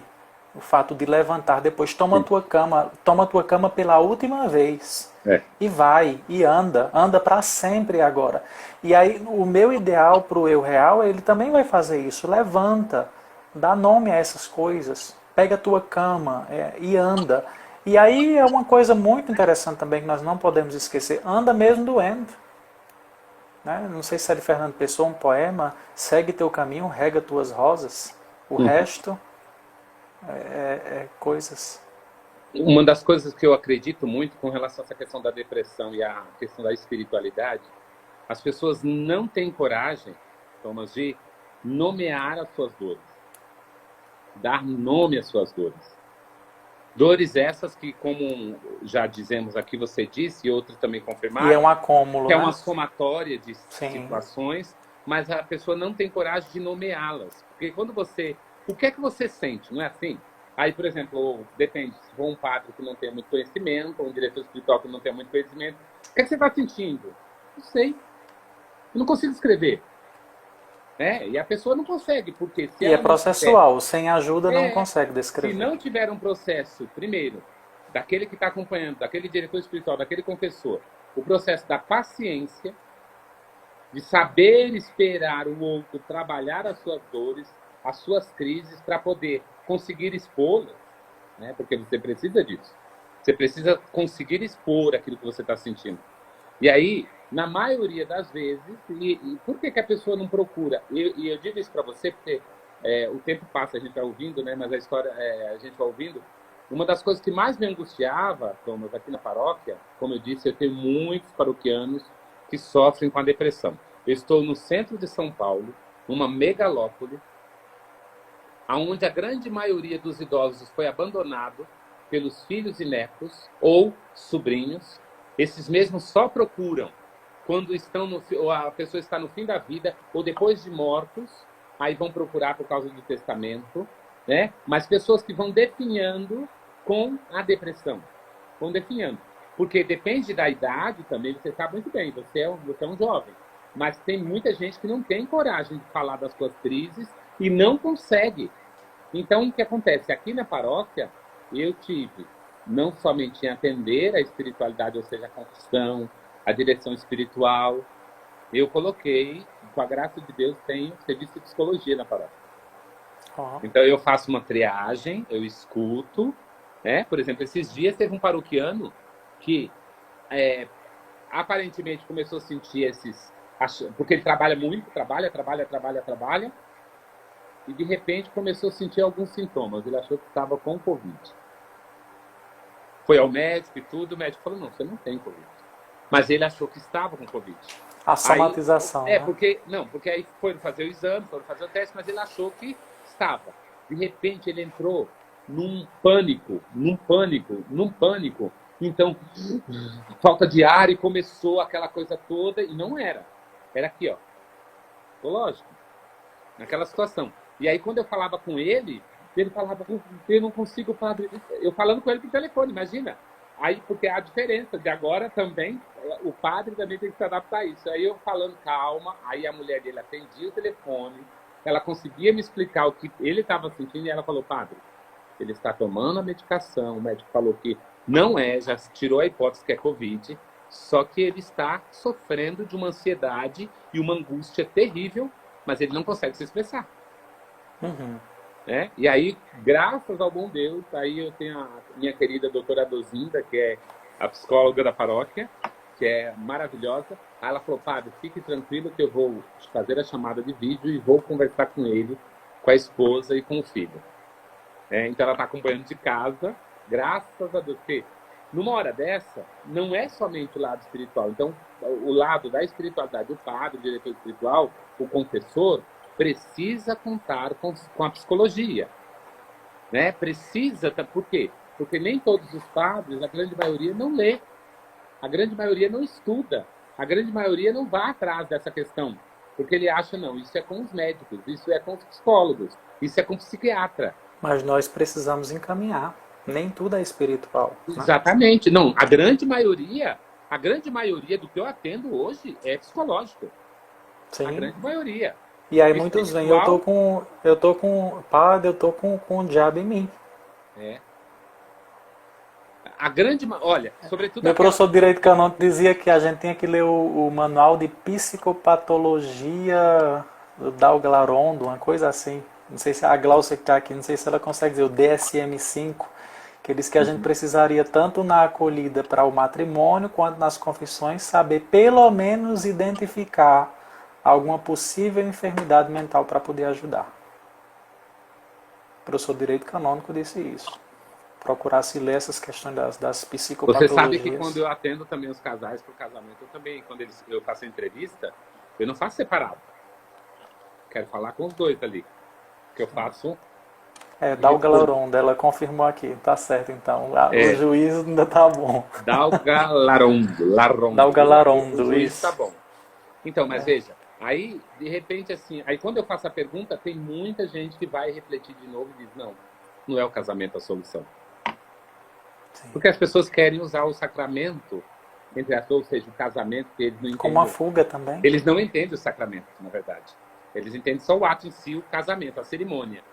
O fato de levantar. Depois toma a tua cama pela última vez. E vai, e anda para sempre agora. E aí o meu ideal para o eu real, ele também vai fazer isso. Levanta, dá nome a essas coisas, pega a tua cama e anda. E aí é uma coisa muito interessante também que nós não podemos esquecer, anda mesmo doendo. Né? Não sei se é de Fernando Pessoa, um poema, segue teu caminho, rega tuas rosas. O resto é coisas... Uma das coisas que eu acredito muito com relação a essa questão da depressão e a questão da espiritualidade, as pessoas não têm coragem, Thomas, de nomear as suas dores. Dar nome às suas dores. Dores essas que, como já dizemos aqui, você disse, e outros também confirmaram, e é um acúmulo, que é né? uma somatória de Sim. situações, mas a pessoa não tem coragem de nomeá-las. Porque quando você... O que é que você sente, não é assim? Aí, por exemplo, depende, se for um padre que não tem muito conhecimento, ou um diretor espiritual que não tem muito conhecimento, o que é que você está sentindo? Não sei. Eu não consigo escrever. E a pessoa não consegue, porque se E ela é processual, sem ajuda não consegue se descrever. não tiver um processo, primeiro, daquele que está acompanhando, daquele diretor espiritual, daquele confessor, o processo da paciência, de saber esperar o outro trabalhar as suas dores, as suas crises, para poder conseguir expô-las, né? Porque você precisa disso. Você precisa conseguir expor aquilo que você está sentindo. E aí, na maioria das vezes, e por que a pessoa não procura? E eu digo isso para você porque o tempo passa, a gente vai ouvindo, né? Mas a história a gente vai ouvindo. Uma das coisas que mais me angustiava, Thomas, aqui na paróquia, como eu disse, eu tenho muitos paroquianos que sofrem com a depressão. Eu estou no centro de São Paulo, numa megalópole, onde a grande maioria dos idosos foi abandonado pelos filhos e netos ou sobrinhos. Esses mesmos só procuram quando a pessoa está no fim da vida ou depois de mortos, aí vão procurar por causa do testamento, né? Mas pessoas que vão definhando com a depressão, vão definhando. Porque depende da idade também, você sabe muito bem, você é um jovem, mas tem muita gente que não tem coragem de falar das suas crises e não consegue. Então, o que acontece? Aqui na paróquia, eu tive não somente em atender a espiritualidade, ou seja, a confissão, a direção espiritual, eu coloquei, com a graça de Deus, tenho serviço de psicologia na paróquia. Ó. Então eu faço uma triagem, eu escuto, né? Por exemplo, esses dias teve um paroquiano que aparentemente começou a sentir esses... Porque ele trabalha muito, trabalha, e de repente começou a sentir alguns sintomas. Ele achou que estava com Covid. Foi ao médico e tudo, o médico falou, não, você não tem Covid. Mas ele achou que estava com Covid. A somatização, né? Porque aí foram fazer o exame, foram fazer o teste, mas ele achou que estava. De repente ele entrou num pânico. Então, falta de ar e começou aquela coisa toda, e não era. Era aqui, ó. Lógico. Naquela situação. E aí quando eu falava com ele falava, eu não consigo, padre. Eu falando com ele por telefone, imagina. Aí, porque há a diferença de agora também, o padre também tem que se adaptar a isso. Aí eu falando calma, aí a mulher dele atendia o telefone, ela conseguia me explicar o que ele estava sentindo, e ela falou, padre, ele está tomando a medicação, o médico falou que não é, já tirou a hipótese que é Covid, só que ele está sofrendo de uma ansiedade e uma angústia terrível, mas ele não consegue se expressar. Uhum. E aí, graças ao bom Deus, aí eu tenho a minha querida doutora Dozinda, que é a psicóloga da paróquia, que é maravilhosa. Aí ela falou, padre, fique tranquilo que eu vou fazer a chamada de vídeo e vou conversar com ele, com a esposa e com o filho. Então ela está acompanhando de casa, graças a Deus. Porque numa hora dessa, não é somente o lado espiritual. Então, o lado da espiritualidade, o padre, o diretor espiritual, o confessor, precisa contar com a psicologia. Né? Precisa, por quê? Porque nem todos os padres, a grande maioria, não lê. A grande maioria não estuda. A grande maioria não vai atrás dessa questão. Porque ele acha, não, isso é com os médicos, isso é com os psicólogos, isso é com o psiquiatra. Mas nós precisamos encaminhar. Nem tudo é espiritual. Né? Exatamente. Não, a grande maioria do que eu atendo hoje é psicológico. Sim. A grande maioria. E aí muitos vêm, eu tô com o diabo em mim. A grande, olha, sobretudo... Meu professor de Direito Canônico dizia que a gente tinha que ler o manual de psicopatologia do Dalglarondo, uma coisa assim. Não sei se a Glaucia que está aqui, não sei se ela consegue dizer, o DSM-5, que diz que a gente precisaria, tanto na acolhida para o matrimônio, quanto nas confissões, saber pelo menos identificar alguma possível enfermidade mental para poder ajudar. O professor de Direito Canônico disse isso. Procurar se ler essas questões das psicopatologias. Você sabe que quando eu atendo também os casais para o casamento, eu também, quando eu faço entrevista, eu não faço separado. Quero falar com os dois ali. Que eu faço... Dalglarondo, ela confirmou aqui. Tá certo, então. O juízo ainda tá bom. Dalglarondo, o juiz isso. tá bom. Então, mas veja, aí, de repente, assim, aí quando eu faço a pergunta, tem muita gente que vai refletir de novo e diz, não é o casamento a solução. Sim. Porque as pessoas querem usar o sacramento, entre as ou seja, o casamento, que eles não entendem. Como uma fuga também. Eles não entendem o sacramento, na verdade. Eles entendem só o ato em si, o casamento, a cerimônia.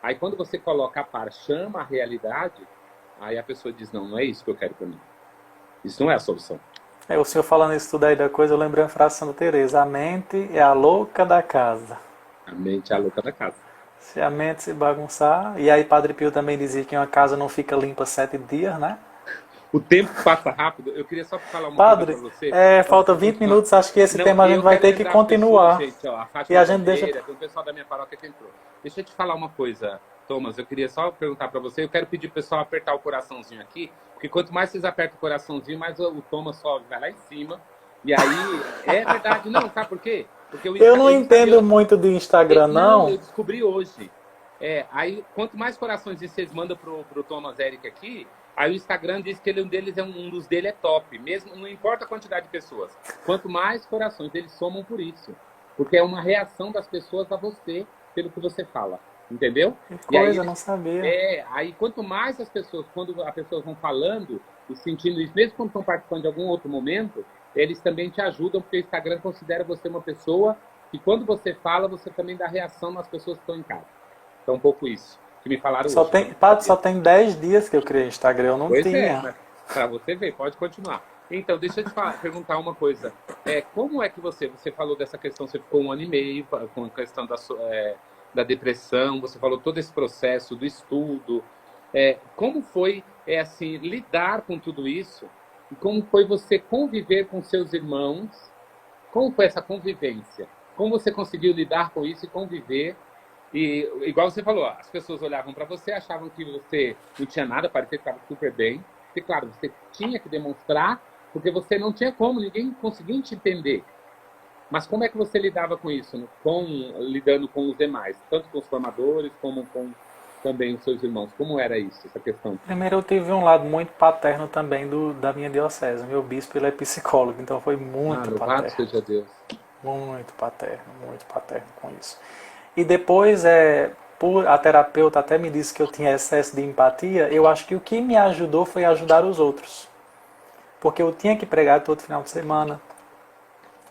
Aí quando você coloca a par, chama a realidade, aí a pessoa diz, não é isso que eu quero para mim. Isso não é a solução. O senhor falando isso tudo aí da coisa, eu lembrei a frase de Santa Teresa, a mente é a louca da casa. A mente é a louca da casa. Se a mente se bagunçar, e aí Padre Pio também dizia que uma casa não fica limpa 7 dias, né? O tempo passa rápido, eu queria só falar uma Padre, coisa para você. Falta 20 minutos, acho que esse tema a gente vai ter que continuar. Pessoas, gente, ó, a e a gente deixa... Tem o pessoal da minha paróquia que entrou. Deixa eu te falar uma coisa, Thomas, eu queria só perguntar para você, eu quero pedir pro pessoal apertar o coraçãozinho aqui, porque quanto mais vocês apertam o coraçãozinho, mais o Thomas sobe, vai lá em cima, e aí, é verdade, não, sabe por quê? Porque eu não entendo muito do Instagram, não. Eu descobri hoje. Aí, quanto mais corações vocês mandam pro Thomas Eric aqui, aí o Instagram diz que um dos dele é top, mesmo, não importa a quantidade de pessoas. Quanto mais corações, eles somam por isso. Porque é uma reação das pessoas a você, pelo que você fala. Entendeu? Que coisa, eu não sabia. Aí quanto mais as pessoas, quando as pessoas vão falando e sentindo isso, mesmo quando estão participando de algum outro momento, eles também te ajudam, porque o Instagram considera você uma pessoa que quando você fala, você também dá reação nas pessoas que estão em casa. Então, um pouco isso. que me falaram Só hoje. tem, Pato, só tem 10 dias que eu criei Instagram, eu não Pois é, tinha. mas para você ver, pode continuar. Então, deixa eu te perguntar uma coisa. Como é que você falou dessa questão, você ficou um ano e meio com a questão da depressão, você falou todo esse processo do estudo. Como foi, assim, lidar com tudo isso? E como foi você conviver com seus irmãos? Como foi essa convivência? Como você conseguiu lidar com isso e conviver? E, igual você falou, as pessoas olhavam para você, achavam que você não tinha nada, parecia que estava super bem. E, claro, você tinha que demonstrar, porque você não tinha como, ninguém conseguia te entender. Mas como é que você lidava com isso, lidando com os demais, tanto com os formadores como com também os seus irmãos? Como era isso, essa questão? Primeiro eu tive um lado muito paterno também da minha diocese. Meu bispo ele é psicólogo, então foi Ah, muito louvado paterno. seja Deus. Muito paterno com isso. E depois, a terapeuta até me disse que eu tinha excesso de empatia. Eu acho que o que me ajudou foi ajudar os outros. Porque eu tinha que pregar todo final de semana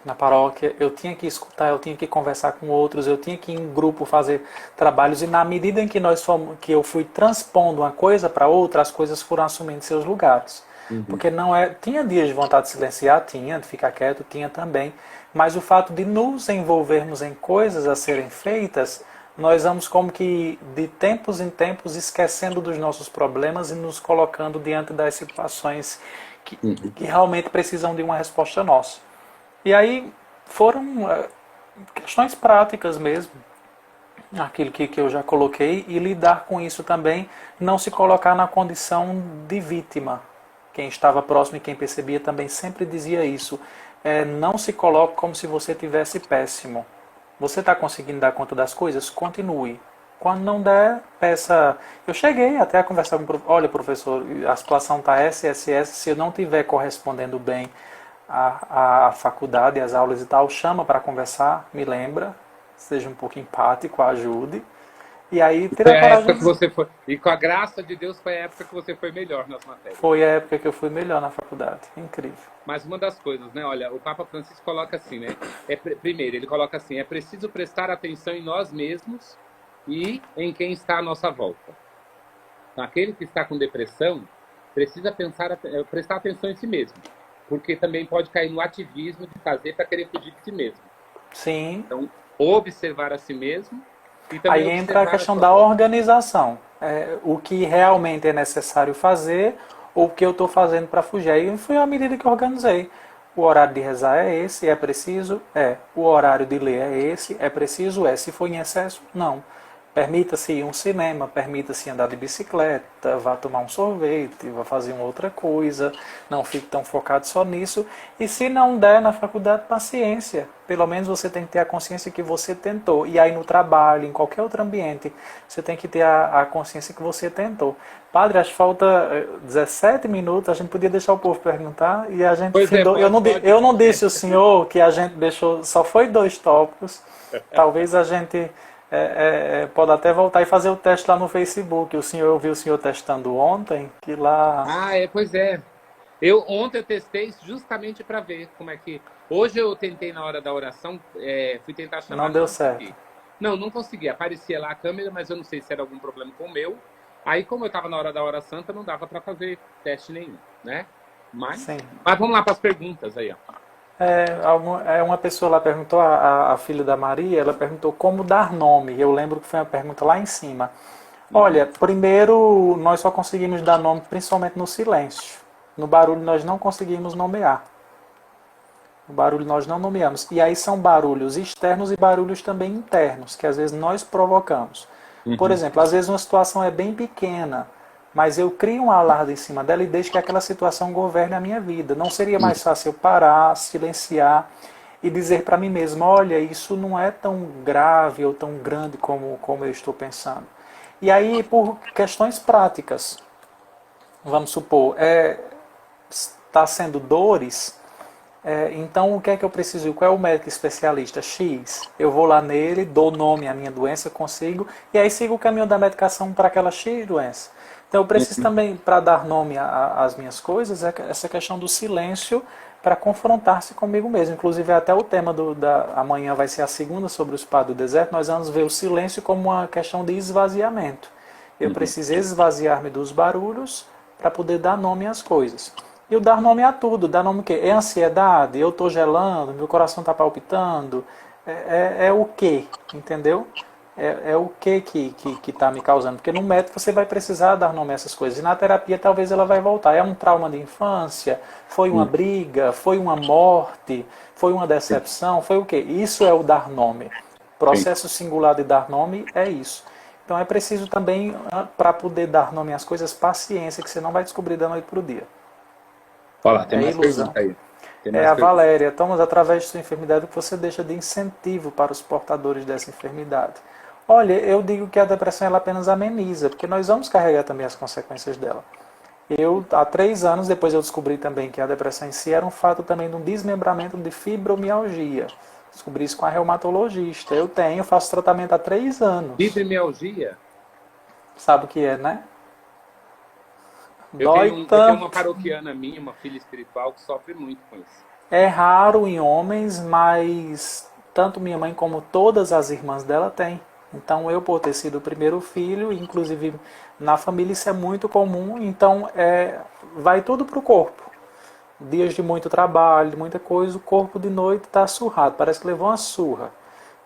na paróquia, eu tinha que escutar, eu tinha que conversar com outros, eu tinha que ir em grupo fazer trabalhos. E na medida em que eu fui transpondo uma coisa para outra, as coisas foram assumindo seus lugares. Uhum. Porque não é. Tinha dias de vontade de silenciar, tinha, de ficar quieto, tinha também. Mas o fato de nos envolvermos em coisas a serem feitas, nós vamos como que de tempos em tempos esquecendo dos nossos problemas e nos colocando diante das situações que realmente precisam de uma resposta nossa. E aí foram questões práticas mesmo, aquilo que eu já coloquei, e lidar com isso também, não se colocar na condição de vítima. Quem estava próximo e quem percebia também sempre dizia isso. Não se coloque como se você tivesse péssimo. Você está conseguindo dar conta das coisas? Continue. Quando não der, peça. Eu cheguei até a conversar com o professor. Olha, professor, a situação está SSS. Se eu não estiver correspondendo bem à faculdade, às aulas e tal, chama para conversar, me lembra. Seja um pouco empático, ajude. E aí ter Foi a a época coragem. que você foi. E com a graça de Deus, foi a época que você foi melhor nas matérias. Foi a época que eu fui melhor na faculdade. Incrível. Mas uma das coisas, né? Olha, o Papa Francisco coloca assim, né? Primeiro, ele coloca assim: é preciso prestar atenção em nós mesmos e em quem está à nossa volta. Então, aquele que está com depressão precisa prestar atenção em si mesmo, porque também pode cair no ativismo de fazer para querer fugir de si mesmo. Sim. Então, observar a si mesmo e também Aí entra a observar a questão sua da volta. organização. O que realmente é necessário fazer ou o que eu estou fazendo para fugir. Aí foi a medida que eu organizei. O horário de rezar é esse, é preciso? É. O horário de ler é esse, é preciso? É. Se for em excesso? Não. Permita-se ir a um cinema, permita-se andar de bicicleta, vá tomar um sorvete, vá fazer uma outra coisa, não fique tão focado só nisso. E se não der na faculdade, paciência. Pelo menos você tem que ter a consciência que você tentou. E aí no trabalho, em qualquer outro ambiente, você tem que ter a consciência que você tentou. Padre, acho que falta 17 minutos, a gente podia deixar o povo perguntar e a gente Pois é, findou. pode. Eu não disse ao senhor que a gente deixou, só foi 2 tópicos. Talvez a gente pode até voltar e fazer o teste lá no Facebook. Eu vi o senhor testando ontem, que lá Pois é. Ontem eu testei justamente para ver como é que. Hoje eu tentei na hora da oração, fui tentar chamar, não deu não certo. consegui. Não consegui. Aparecia lá a câmera, mas eu não sei se era algum problema com o meu. Aí, como eu estava na hora da hora santa, não dava para fazer teste nenhum, né? Sim. Mas vamos lá para as perguntas aí, ó. Uma pessoa lá perguntou, a filha da Maria, ela perguntou como dar nome. Eu lembro que foi uma pergunta lá em cima. Olha, primeiro nós só conseguimos dar nome principalmente no silêncio. No barulho nós não conseguimos nomear. No barulho nós não nomeamos. E aí são barulhos externos e barulhos também internos, que às vezes nós provocamos. Por exemplo, às vezes uma situação é bem pequena, mas eu crio um alarde em cima dela e deixo que aquela situação governe a minha vida. Não seria mais fácil eu parar, silenciar e dizer para mim mesmo, olha, isso não é tão grave ou tão grande como eu estou pensando. E aí, por questões práticas, vamos supor, está sendo dores, então o que é que eu preciso? Qual é o médico especialista? X. Eu vou lá nele, dou nome à minha doença, consigo, e aí sigo o caminho da medicação para aquela X doença. Então eu preciso também, para dar nome às minhas coisas, essa questão do silêncio para confrontar-se comigo mesmo. Inclusive até o tema amanhã vai ser a segunda sobre o espada do deserto, nós vamos ver o silêncio como uma questão de esvaziamento. Eu preciso esvaziar-me dos barulhos para poder dar nome às coisas. E o dar nome a tudo, dar nome o quê? É ansiedade, eu estou gelando, meu coração está palpitando, é o quê? Entendeu? É o que está me causando. Porque no médico você vai precisar dar nome a essas coisas. E na terapia talvez ela vai voltar. É um trauma de infância? Foi uma briga? Foi uma morte? Foi uma decepção? Foi o quê? Isso é o dar nome. Processo singular de dar nome é isso. Então é preciso também, para poder dar nome às coisas, paciência, que você não vai descobrir da noite para o dia. Olha lá, tem É mais ilusão. pergunta aí. Tem É mais a pergunta. Valéria. Thomas, através de sua enfermidade, o que você deixa de incentivo para os portadores dessa enfermidade? Olha, eu digo que a depressão ela apenas ameniza, porque nós vamos carregar também as consequências dela. Há 3 anos, depois eu descobri também que a depressão em si era um fato também de um desmembramento de fibromialgia. Descobri isso com a reumatologista. Faço tratamento há 3 anos. Fibromialgia? Sabe o que é, né? Eu Dói tenho uma tanto. paroquiana minha, uma filha espiritual, que sofre muito com isso. É raro em homens, mas tanto minha mãe como todas as irmãs dela têm. Então eu, por ter sido o primeiro filho, inclusive na família isso é muito comum, então vai tudo para o corpo. Dias de muito trabalho, de muita coisa, o corpo de noite está surrado, parece que levou uma surra.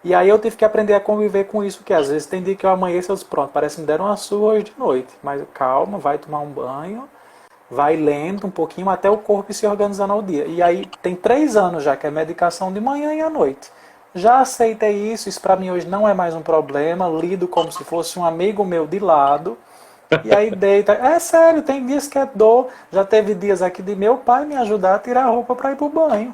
E aí eu tive que aprender a conviver com isso, que às vezes tem dia que eu amanheço e eu disse, pronto, parece que me deram uma surra hoje de noite. Mas calma, vai tomar um banho, vai lento um pouquinho até o corpo se organizando ao dia. E aí tem 3 anos já que é medicação de manhã e à noite. Já aceitei isso para mim hoje não é mais um problema, lido como se fosse um amigo meu de lado. E aí deita. É sério, tem dias que é dor. Já teve dias aqui de meu pai me ajudar a tirar a roupa para ir pro banho.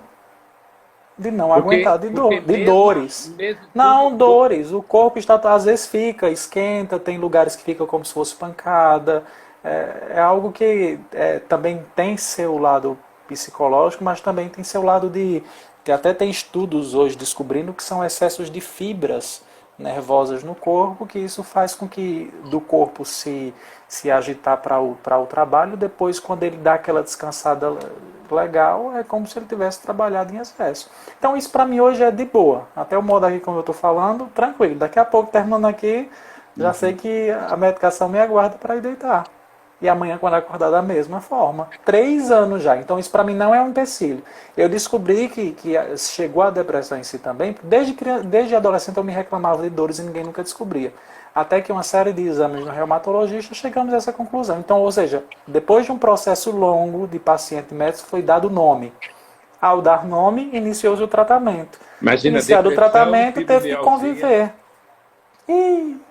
De não aguentar de Porque dor, de mesmo, dores. mesmo tudo. Não, dores. O corpo está, às vezes fica, esquenta, tem lugares que fica como se fosse pancada. É algo que também tem seu lado psicológico, mas também tem seu lado que até tem estudos hoje descobrindo que são excessos de fibras nervosas no corpo, que isso faz com que do corpo se agitar para o trabalho, depois quando ele dá aquela descansada legal, é como se ele tivesse trabalhado em excesso. Então isso para mim hoje é de boa. Até o modo aqui como eu estou falando, tranquilo. Daqui a pouco, terminando aqui, já sei que a medicação me aguarda para ir deitar. E amanhã, quando acordar, da mesma forma. 3 anos já. Então, isso para mim não é um empecilho. Eu descobri que chegou a depressão em si também. Desde adolescente eu me reclamava de dores e ninguém nunca descobria. Até que uma série de exames no reumatologista chegamos a essa conclusão. Então, ou seja, depois de um processo longo de paciente médico, foi dado nome. Ao dar nome, iniciou-se o tratamento. Imagina, Iniciado o depressão, tratamento, teve que fibromialgia. conviver. Ih,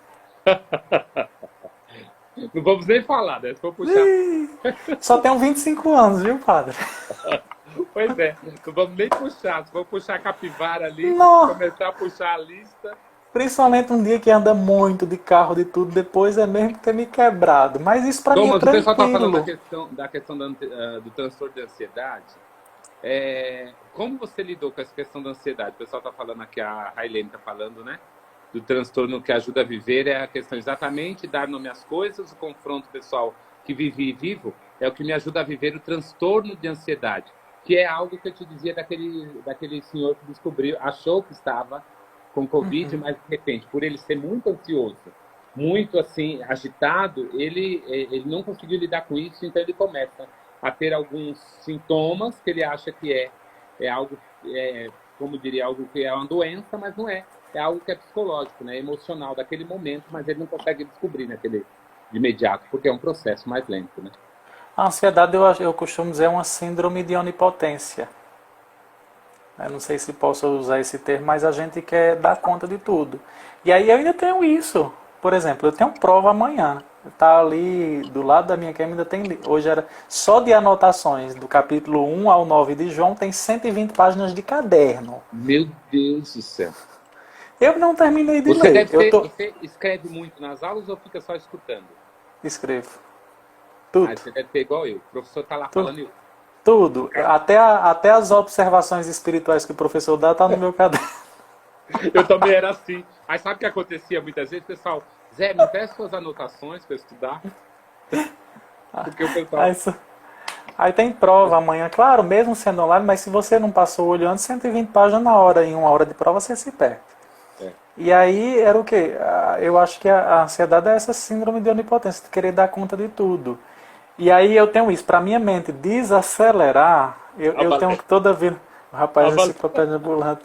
Não vamos nem falar, né? Se for puxar. só tenho 25 anos, viu, padre? Pois é, não vamos nem puxar. Se for puxar a capivara ali, Não. começar a puxar a lista. Principalmente um dia que anda muito de carro, de tudo, depois é mesmo ter me quebrado. Mas isso pra mim é Thomas, o pessoal está falando tranquilo. da questão do transtorno de ansiedade. Como você lidou com essa questão da ansiedade? O pessoal está falando aqui, a Railene está falando, né? Do transtorno que ajuda a viver é a questão exatamente dar nome às coisas, o confronto pessoal que vivi e vivo é o que me ajuda a viver o transtorno de ansiedade, que é algo que eu te dizia daquele senhor que descobriu, achou que estava com Covid, mas de repente, por ele ser muito ansioso, muito assim agitado, ele não conseguiu lidar com isso, então ele começa a ter alguns sintomas que ele acha que é algo, como diria, algo que é uma doença, mas não é. É algo que é psicológico, né? Emocional daquele momento, mas ele não consegue descobrir naquele de imediato, porque é um processo mais lento, né? A ansiedade, eu costumo dizer, é uma síndrome de onipotência. Eu não sei se posso usar esse termo, mas a gente quer dar conta de tudo. E aí eu ainda tenho isso. Por exemplo, eu tenho prova amanhã. Está ali do lado da minha cama, ainda tem. Hoje era só de anotações, do capítulo 1 ao 9 de João, tem 120 páginas de caderno. Meu Deus do céu. Eu não terminei de Você ler. você escreve muito nas aulas ou fica só escutando? Escrevo. Ah, Tudo. você deve ser igual eu. O professor está lá falando e eu. Tudo. Até as observações espirituais que o professor dá tá no meu caderno. Eu também era assim. Aí sabe o que acontecia muitas vezes, pessoal? Zé, me peça suas anotações para estudar. Porque o pessoal. Aí tem prova amanhã, claro, mesmo sendo online, mas se você não passou o olho antes, 120 páginas na hora, em 1 hora de prova, você se perde. E aí era o quê? Eu acho que a ansiedade é essa síndrome de onipotência, de querer dar conta de tudo. E aí eu tenho isso, para minha mente desacelerar, A eu tenho Valéria, que toda vez. O a rapaz, Valéria. enciclopédia ambulante.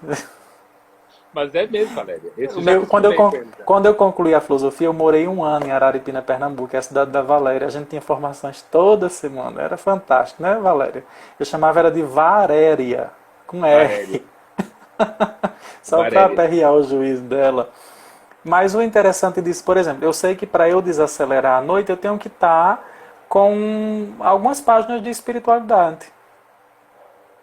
Mas é mesmo, Valéria. Esse O eu já meu, acostumei com ele já. quando eu concluí a filosofia, eu morei um ano em Araripina, Pernambuco, que é a cidade da Valéria. A gente tinha formações toda semana, era fantástico, né, Valéria? Eu chamava ela de Varéria, com Valéria. R, só para Valéria. aperrear o juízo dela. Mas o interessante disso, por exemplo, eu sei que para eu desacelerar à noite, eu tenho que estar com algumas páginas de espiritualidade,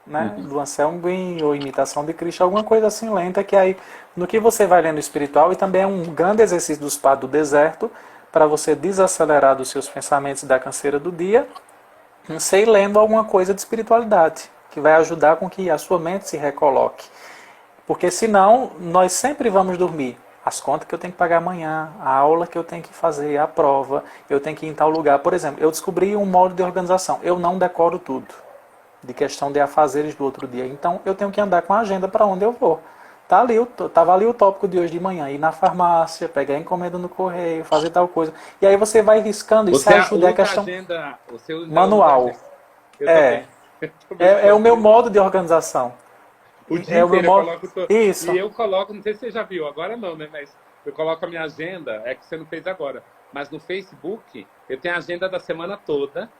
né? Uhum. Do Anselmo Green ou Imitação de Cristo, alguma coisa assim lenta, que aí, no que você vai lendo espiritual, e também é um grande exercício do spa do deserto, para você desacelerar dos seus pensamentos e da canseira do dia, você ir lendo alguma coisa de espiritualidade, que vai ajudar com que a sua mente se recoloque. Porque senão, nós sempre vamos dormir. As contas que eu tenho que pagar amanhã, a aula que eu tenho que fazer, a prova, eu tenho que ir em tal lugar. Por exemplo, eu descobri um modo de organização. Eu não decoro tudo, de questão de afazeres do outro dia. Então, eu tenho que andar com a agenda para onde eu vou. Tava ali o tópico de hoje de manhã, ir na farmácia, pegar a encomenda no correio, fazer tal coisa. E aí você vai riscando, isso Você ajuda a usa a questão agenda, você ainda usa a manual. agenda. Eu É, também. Eu também é o faço meu isso. modo de organização. O dia É o meu inteiro eu modo. coloco. Isso. E eu coloco, não sei se você já viu, agora não, né? Mas eu coloco a minha agenda, é que você não fez agora. Mas no Facebook, eu tenho a agenda da semana toda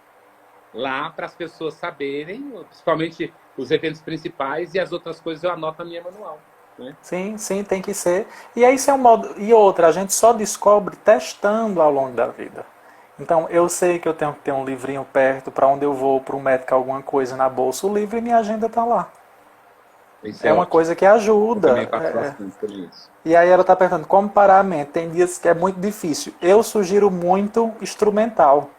lá para as pessoas saberem, principalmente os eventos principais e as outras coisas eu anoto na minha manual. Né? Sim, sim, tem que ser. E aí isso é um modo. E outra, a gente só descobre testando ao longo da vida. Então, eu sei que eu tenho que ter um livrinho perto para onde eu vou, para o médico, alguma coisa na bolsa, o livro e minha agenda está lá. Isso É é uma ótimo. coisa que Eu também ajuda. faço bastante também isso. E aí ela está perguntando como parar a mente. Tem dias que é muito difícil. Eu sugiro muito instrumental,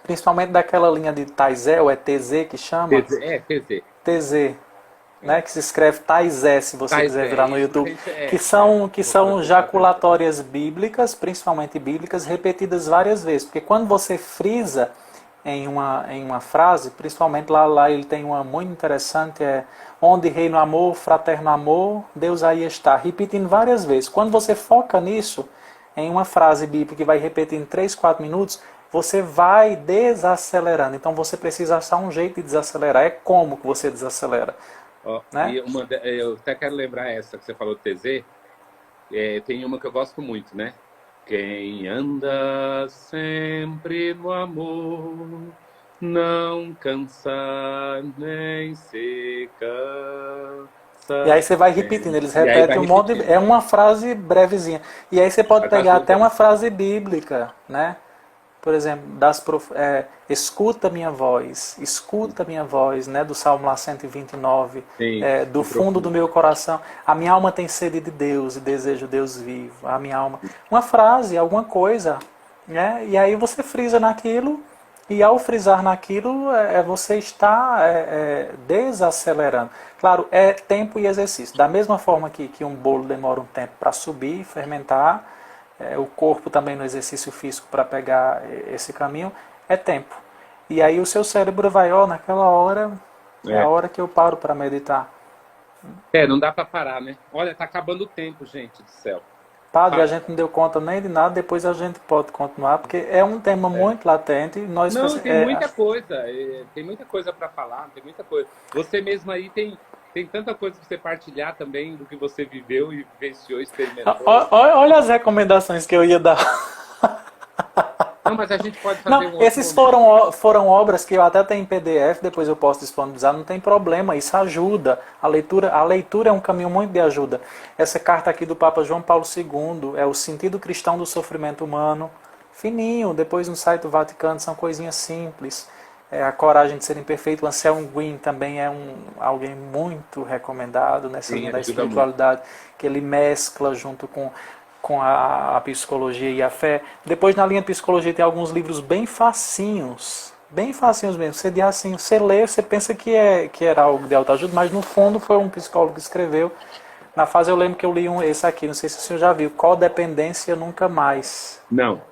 principalmente daquela linha de Taizé, ou é TZ que chama? TZ. TZ, É. né, que se escreve Taizé, se você Mas quiser é virar no isso, mas a YouTube, gente que procura são prestar atenção. jaculatórias bíblicas, principalmente bíblicas, repetidas várias vezes. Porque quando você frisa em uma frase, principalmente lá ele tem uma muito interessante, é onde reina o amor, fraterno amor, Deus aí está, repetindo várias vezes. Quando você foca nisso, em uma frase bíblica que vai repetir em 3, 4 minutos, você vai desacelerando. Então você precisa achar um jeito de desacelerar. É como que você desacelera, Ó, né? e eu até quero lembrar essa que você falou, TZ. Tem uma que eu gosto muito, né? Quem anda sempre no amor, não cansa nem se E cansa. aí você vai repetindo, eles E aí vai repetem um monte de... repetindo. É uma frase brevezinha. E aí você pode Mas pegar até ajuda, uma né? frase bíblica, né? Por exemplo, escuta minha voz, né? Do Salmo lá 129, Sim, do no fundo do profundo. meu coração, a minha alma tem sede de Deus e desejo Deus vivo, a minha alma. Uma frase, alguma coisa, né? E aí você frisa naquilo, e ao frisar naquilo, você está desacelerando. Claro, é tempo e exercício. Da mesma forma que um bolo demora um tempo para subir, fermentar, o corpo também no exercício físico para pegar esse caminho, é tempo. E aí o seu cérebro vai, ó, naquela hora é a É. hora que eu paro para meditar. Não dá para parar, né? Olha, tá acabando o tempo, gente do céu. Padre, a Pa- gente não deu conta nem de nada, depois a gente pode continuar, porque é um tema é. muito latente. Não, tem muita coisa para falar, tem muita coisa. Você mesmo aí tem tanta coisa para você partilhar também do que você viveu e vivenciou, experimentou. Olha as recomendações que eu ia dar. Não, mas a gente pode Não, fazer um outro esses momento. foram obras que eu até tenho em PDF, depois eu posso disponibilizar, não tem problema, isso ajuda. A leitura é um caminho muito de ajuda. Essa carta aqui do Papa João Paulo II é o sentido cristão do sofrimento humano, fininho, depois no site do Vaticano são coisinhas simples. A coragem de ser imperfeito, o Anselm Green também é alguém muito recomendado nessa Sim, linha da ajuda muito. espiritualidade, que ele mescla junto com a psicologia e a fé. Depois na linha psicologia tem alguns livros bem facinhos mesmo. Você diz assim, você lê, você pensa que era algo de autoajuda, mas no fundo foi um psicólogo que escreveu. Na fase eu lembro que eu li esse aqui, não sei se o senhor já viu, Codependência Nunca Mais. Não.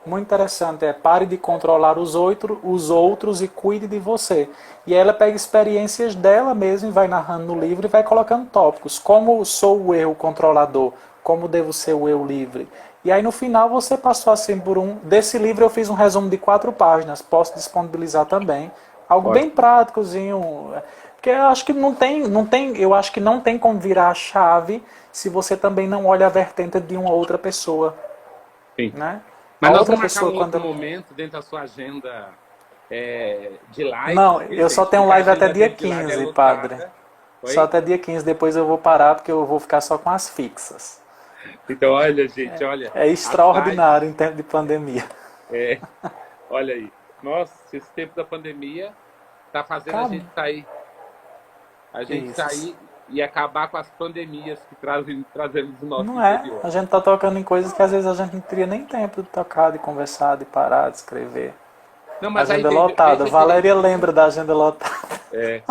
Muito interessante. Pare de controlar os outros e cuide de você. E aí ela pega experiências dela mesma e vai narrando no livro e vai colocando tópicos. Como sou o eu controlador? Como devo ser o eu livre? E aí no final você passou assim por um... Desse livro eu fiz um resumo de 4 páginas. Posso disponibilizar também. Algo bem Ótimo. práticozinho. Porque eu acho que eu acho que não tem como virar a chave se você também não olha a vertente de uma outra pessoa, Sim. né? A Mas nós outra vamos marcar pessoa um outro quando... momento dentro da sua agenda de lives, Não, viu, eu só gente? tenho Porque a live até agenda dia dele de live é 15, padre. lotada. Só Oi? até dia 15, depois eu vou parar porque eu vou ficar só com as fixas. Então, olha, gente, olha, É as lives, extraordinário em tempo de pandemia. é, olha aí. Nossa, esse tempo da pandemia tá fazendo Acaba. a gente Isso. sair e acabar com as pandemias que trazemos no nosso Não é? interior. A gente tá tocando em coisas que às vezes a gente não teria nem tempo de tocar, de conversar, de parar, de escrever. Não, mas aí Agenda lotada. veja Valéria direitinho. lembra da agenda lotada. É,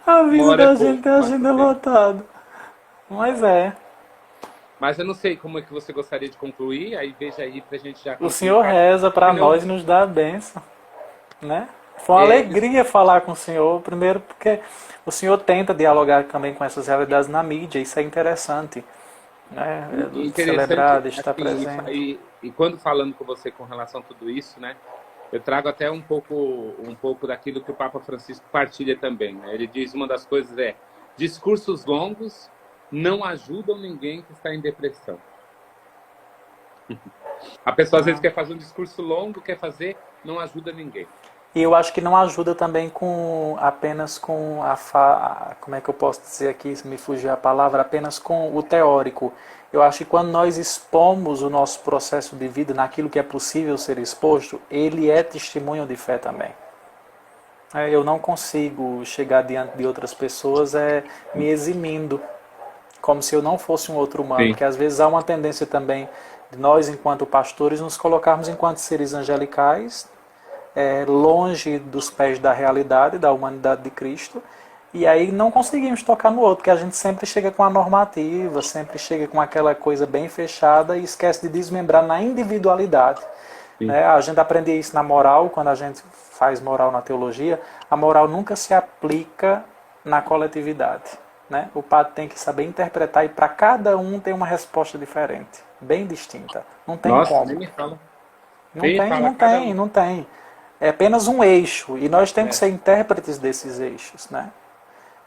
A uma vida hora é da pouco, gente é passa o agenda tempo. lotada. Mas é. Mas eu não sei como é que você gostaria de concluir, aí veja aí pra gente já O concluir. Senhor reza Se para não, nós e nos dá a bênção, né? Foi uma é, alegria falar com o senhor, primeiro porque o senhor tenta dialogar também com essas realidades na mídia, isso é interessante, né? Celebrar, interessante, estar assim, presente. e quando falando com você com relação a tudo isso, né? Eu trago até um pouco daquilo que o Papa Francisco partilha também. Né? Ele diz uma das coisas discursos longos não ajudam ninguém que está em depressão. A pessoa às vezes Não. quer fazer um discurso longo, quer fazer, não ajuda ninguém. E eu acho que não ajuda também com apenas com como é que eu posso dizer aqui, se me fugir a palavra, apenas com o teórico. Eu acho que quando nós expomos o nosso processo de vida naquilo que é possível ser exposto, ele é testemunho de fé também. Eu não consigo chegar diante de outras pessoas me eximindo, como se eu não fosse um outro humano, Sim, porque às vezes há uma tendência também de nós, enquanto pastores, nos colocarmos enquanto seres angelicais, longe dos pés da realidade, da humanidade de Cristo, e aí não conseguimos tocar no outro, porque a gente sempre chega com a normativa, sempre chega com aquela coisa bem fechada e esquece de desmembrar na individualidade. sim. Né? A gente aprende isso na moral, quando a gente faz moral na teologia, a moral nunca se aplica na coletividade. Né? O padre tem que saber interpretar e para cada um tem uma resposta diferente, bem distinta. Não tem Nossa, nem como. me fala. Não Nem me tem, fala, não cada tem, um. não tem. É apenas um eixo e nós temos que É. ser intérpretes desses eixos, né?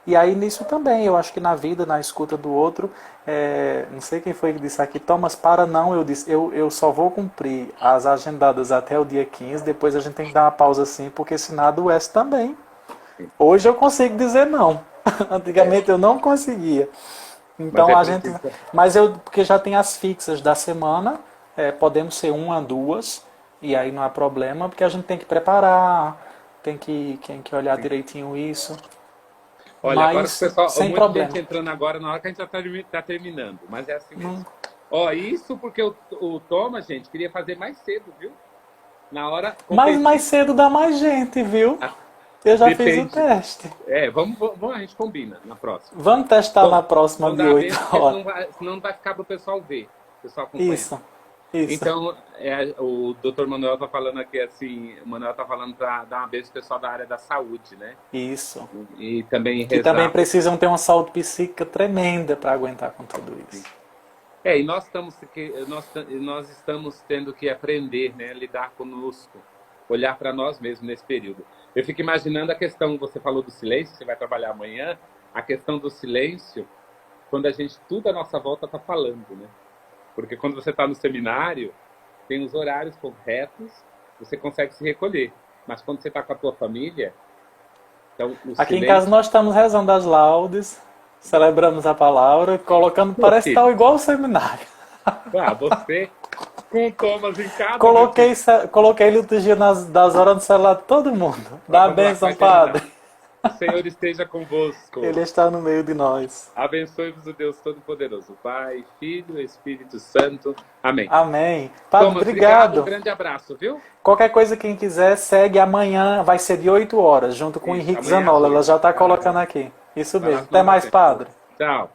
E aí nisso também, eu acho que na vida, na escuta do outro, não sei quem foi que disse aqui, Thomas, para não, eu disse, eu só vou cumprir as agendadas até o dia 15, depois a gente tem que dar uma pausa assim, porque senão adoece também. Hoje eu consigo dizer não. É. Antigamente eu não conseguia. Mas Então é a gente. preciso. Mas porque já tem as fixas da semana, podemos ser uma, duas, e aí não há problema, porque a gente tem que preparar, tem que olhar direitinho isso. Olha, agora que o Mas pessoal, sem muita gente problema. entrando agora na hora que a gente já está terminando, mas é assim mesmo. Não. Ó, isso porque o Thomas, gente, queria fazer mais cedo, viu? Na hora, Mas mais competir. cedo dá mais gente, viu? Ah, Eu já fiz o depende. teste. A gente combina na próxima. Vamos testar na Bom, próxima vamos de dar a 8 benção, porque horas. senão não vai ficar para o pessoal ver, o pessoal acompanhar. Isso, isso, Então, o doutor Manuel está falando aqui assim, o Manuel está falando para dar uma beijo pro pessoal da área da saúde, né? isso. E também Que também rezar. precisam ter uma saúde psíquica tremenda para aguentar com tudo isso. E nós estamos tendo que aprender, né, lidar conosco, olhar para nós mesmos nesse período. Eu fico imaginando a questão, você falou do silêncio, você vai trabalhar amanhã, a questão do silêncio, quando a gente, tudo à nossa volta está falando, né? Porque quando você está no seminário, tem os horários corretos, você consegue se recolher. Mas quando você está com a tua família, então o Aqui em casa silêncio... nós estamos rezando as laudes, celebramos a palavra, colocando, Por parece quê? estar igual o seminário. Você com o Thomas em casa, meu Coloquei, filho. coloquei liturgia das horas do celular de todo mundo. Dá a Vamos lá, bênção, vai terminar. Padre. O Senhor esteja convosco. Ele está no meio de nós. Abençoe-vos o Deus Todo-Poderoso, Pai, Filho e Espírito Santo. Amém. Amém. Padre, Thomas, obrigado. Um obrigado. grande abraço, viu? Qualquer coisa, quem quiser, segue amanhã, vai ser de 8 horas, junto com o Isso, Henrique amanhã às Zanola. Ela 8. já está Vai lá, colocando aqui. Isso vai lá mesmo. se Até não dá mais, tempo. Padre. Tchau.